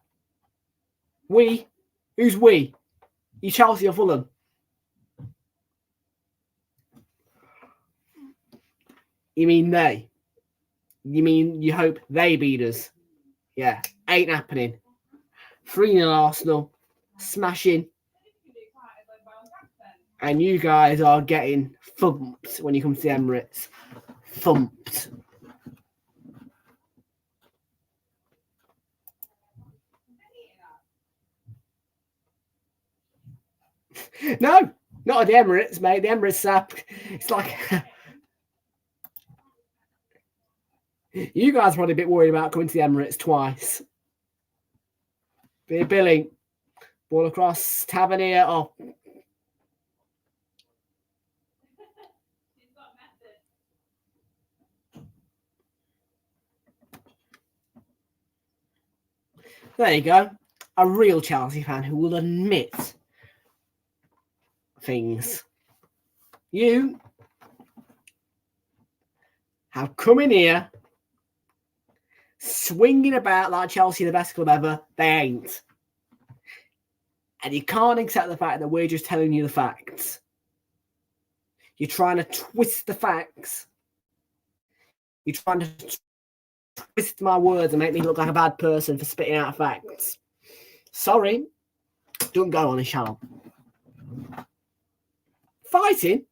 We? Who's we? You Chelsea or Fulham? You mean they? You mean you hope they beat us? Yeah, ain't happening. 3-0 Arsenal, smashing. And you guys are getting thumped when you come to the Emirates. Thumped. No, not at the Emirates, mate. The Emirates, it's like... You guys are probably a bit worried about coming to the Emirates twice. Billy, ball across, Tavernier. Oh. There you go. A real Chelsea fan who will admit things. You have come in here swinging about like Chelsea the best club ever. They ain't. And you can't accept the fact that we're just telling you the facts. You're trying to twist the facts. You're trying to twist my words and make me look like a bad person for spitting out facts. Sorry. Don't go on this channel. Fighting?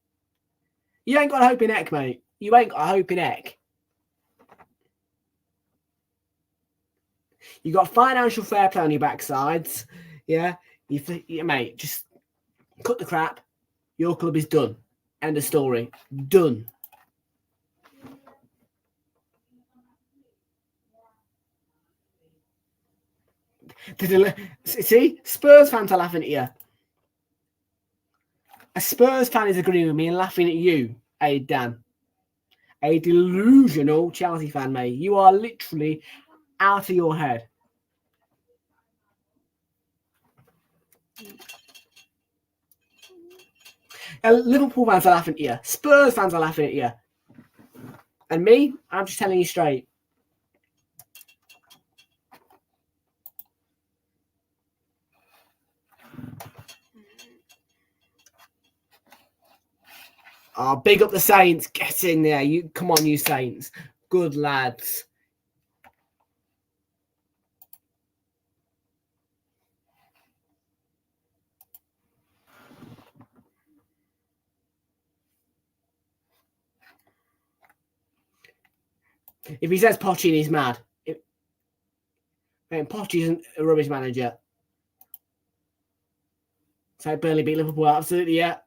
You ain't got a hope in heck, mate. You ain't got a hope in heck. You got financial fair play on your backsides. Yeah? You mate, just cut the crap. Your club is done. End of story. Done. See? Spurs fans are laughing at you. A Spurs fan is agreeing with me and laughing at you, Dan. A delusional Chelsea fan, mate. You are literally out of your head. Liverpool fans are laughing at you. Spurs fans are laughing at you. And me, I'm just telling you straight. Oh, big up the Saints. Get in there. You come on, you Saints. Good lads. If he says Poch, he's mad. Poch isn't a rubbish manager. So Burnley beat Liverpool, absolutely, yeah.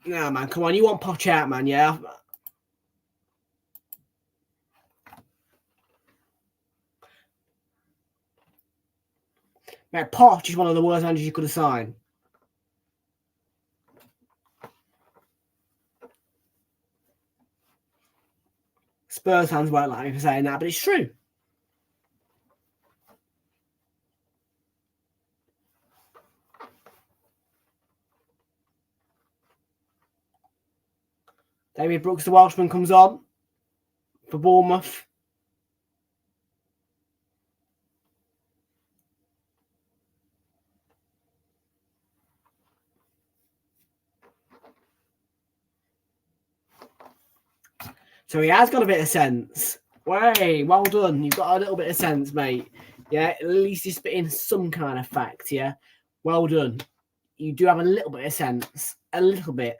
No, man, come on. You want Poch out, man, yeah? Man, Poch is one of the worst managers you could have signed. Spurs fans won't like me for saying that, but it's true. David Brooks, the Welshman, comes on for Bournemouth. So he has got a bit of sense. Way, well done. You've got a little bit of sense, mate. Yeah, at least he's spitting some kind of fact, yeah? Well done. You do have a little bit of sense. A little bit.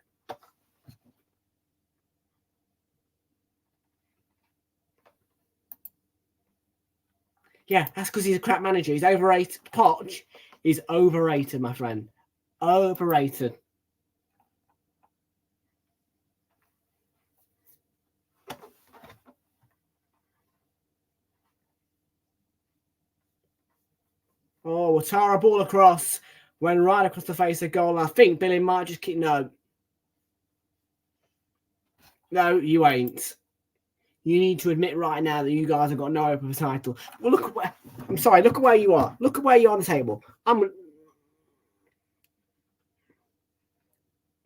Yeah, that's because he's a crap manager. He's overrated. Poch is overrated, my friend. Overrated. Oh, Watara ball across. Went right across the face of goal. I think Billy might just keep... No. No, you ain't. You need to admit right now that you guys have got no hope of a title. Well, look at where... I'm sorry, look at where you are. Look at where you are on the table.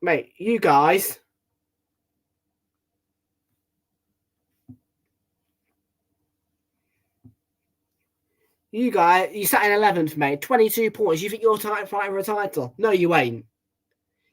Mate, you guys... You guys, you sat in 11th, mate. 22 points. You think you're fighting for a title? No, you ain't.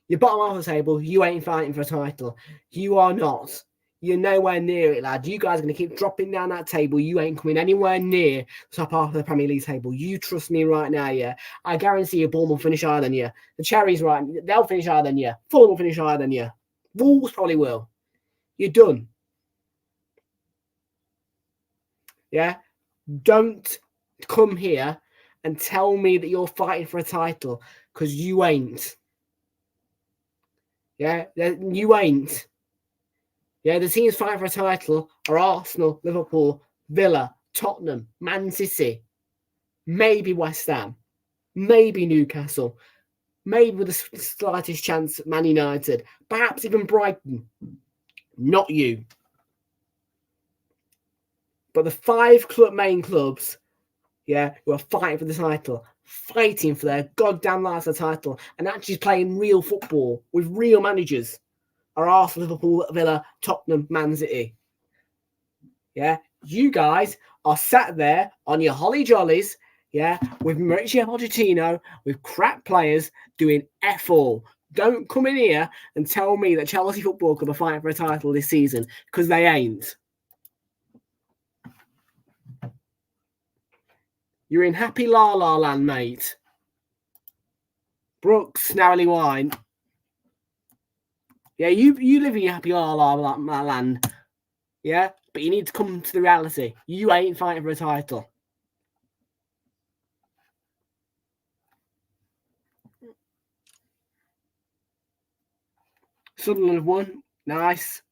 You're bottom half of the table. You ain't fighting for a title. You are not. You're nowhere near it, lad. You guys are going to keep dropping down that table. You ain't coming anywhere near the top half of the Premier League table. You trust me right now, yeah? I guarantee you Bournemouth will finish higher than you. The Cherries, right, they'll finish higher than you. Fulham will finish higher than you. Wolves probably will. You're done. Yeah? Don't come here and tell me that you're fighting for a title, because you ain't. Yeah? You ain't. Yeah, the teams fighting for a title are Arsenal, Liverpool, Villa, Tottenham, Man City, maybe West Ham, maybe Newcastle, maybe with the slightest chance Man United, perhaps even Brighton. Not you. But the 5 main clubs, yeah, who are fighting for the title, fighting for their goddamn lives for the title, and actually playing real football with real managers, are Arsenal, Liverpool, Villa, Tottenham, Man City. Yeah, you guys are sat there on your holly jollies, yeah, with Mauricio Pochettino, with crap players doing F all. Don't come in here and tell me that Chelsea Football Club are fighting for a title this season, because they ain't. You're in happy la la land, mate. Brooks, Snarly Wine. Yeah, you live in your happy la la land. Yeah, but you need to come to the reality. You ain't fighting for a title. Sunderland have won. Nice.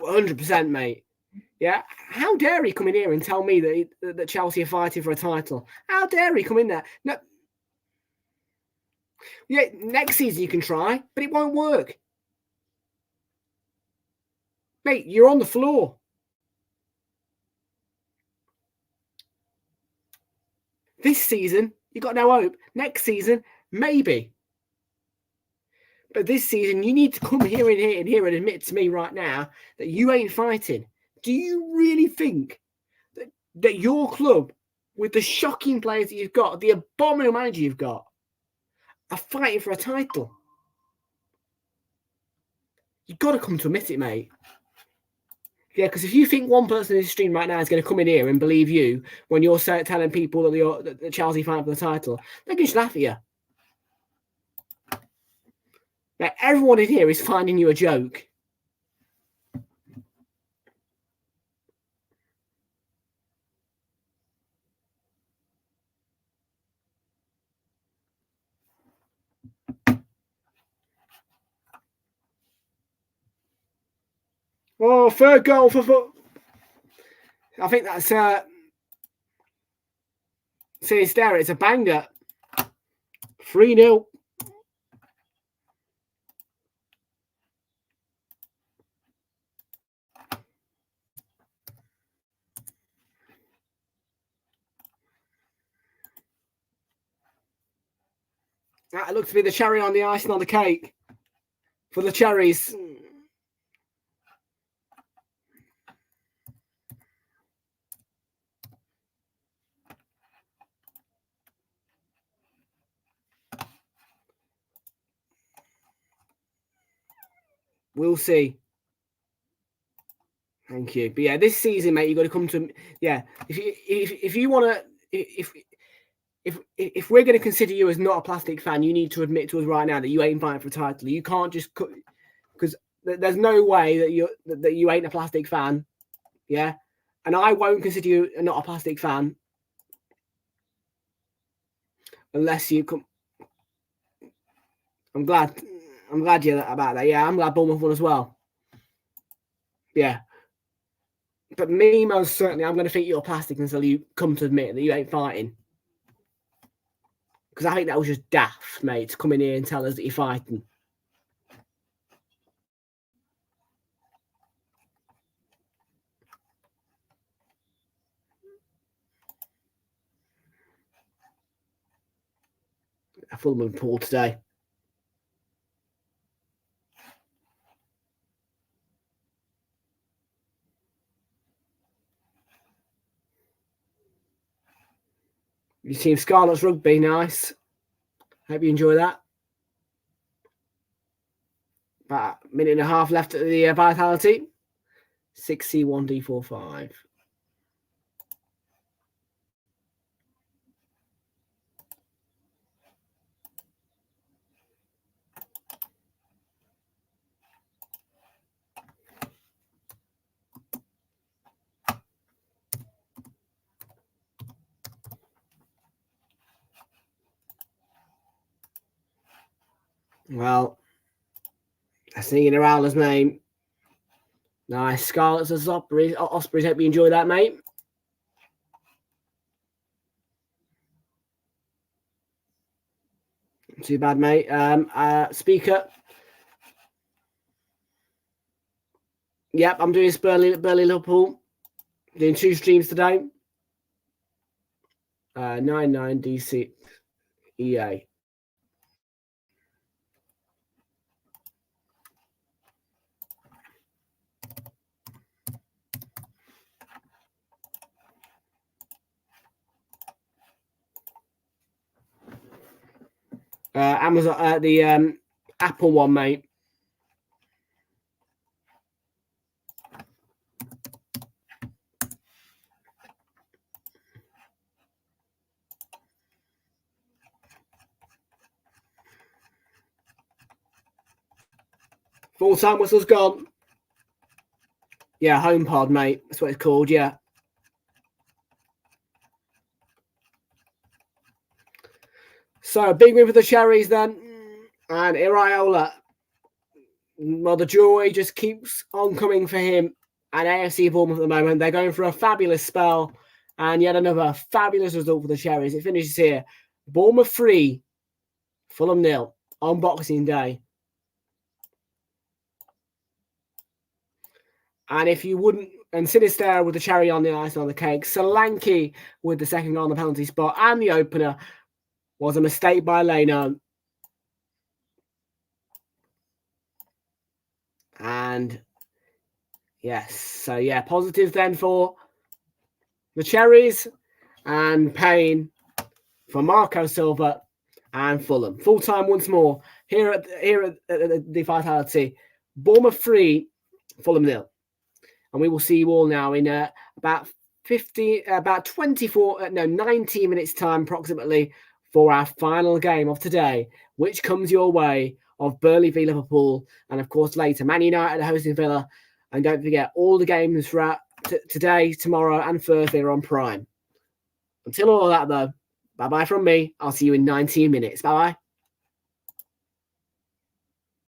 %, mate. Yeah, how dare he come in here and tell me that Chelsea are fighting for a title? How dare he come in there? No. Yeah, next season you can try, but it won't work. Mate, you're on the floor. This season, you got no hope. Next season, maybe. But this season, you need to come here and admit to me right now that you ain't fighting. Do you really think that your club, with the shocking players that you've got, the abominable manager you've got, are fighting for a title? You've got to come to admit it, mate. Yeah, because if you think one person in this stream right now is going to come in here and believe you when you're telling people that Chelsea fighting for the title, they're going to laugh at you. Now, everyone in here is finding you a joke. Oh, third goal for... I think that's... See, it's there. It's a banger. 3-0. That looks to be the cherry on the icing on the cake for the Cherries. We'll see. Thank you. But yeah, this season, mate, you got to come to... Yeah, if you want to... If we're going to consider you as not a plastic fan, you need to admit to us right now that you ain't fighting for a title. You can't just... Because there's no way that you ain't a plastic fan. Yeah? And I won't consider you not a plastic fan. unless you come. I'm glad you're about that. Yeah, I'm glad Bournemouth won as well. Yeah. But me, most certainly, I'm going to think you're plastic until you come to admit that you ain't fighting. Because I think that was just daft, mate, to come in here and tell us that you're fighting. Fulham and Paul today. You team Scarlet's Rugby, nice. Hope you enjoy that. About a minute and a half left at the Vitality. 6C1D45. Well, singing Irala's name. Nice. Scarlet's as Ospreys. Ospreys, hope you enjoy that, mate. Not too bad, mate. Speaker. Yep, I'm doing Burnley Liverpool. Doing 2 streams today. 99DC EA. Amazon, the Apple one, mate. Full time whistle's gone. Yeah, HomePod, mate. That's what it's called, yeah. So, big win for the Cherries then. And Iraola. Well, the joy just keeps on coming for him and AFC Bournemouth at the moment. They're going for a fabulous spell. And yet another fabulous result for the Cherries. It finishes here. Bournemouth 3, Fulham 0 on Boxing Day. And if you wouldn't, and Sinister with the cherry on the ice on the cake, Solanke with the second goal on the penalty spot, and the opener was a mistake by Leno. And yes, so yeah, positives then for the Cherries and pain for Marco Silva and Fulham. Full time once more here at the Vitality. Bournemouth 3, Fulham 0. And we will see you all now in about 19 minutes time approximately for our final game of today, which comes your way of Burnley v Liverpool, and of course later Man United hosting Villa. And don't forget, all the games throughout today, tomorrow and Thursday are on Prime. Until all of that though, bye bye from me. I'll see you in 19 minutes. Bye bye.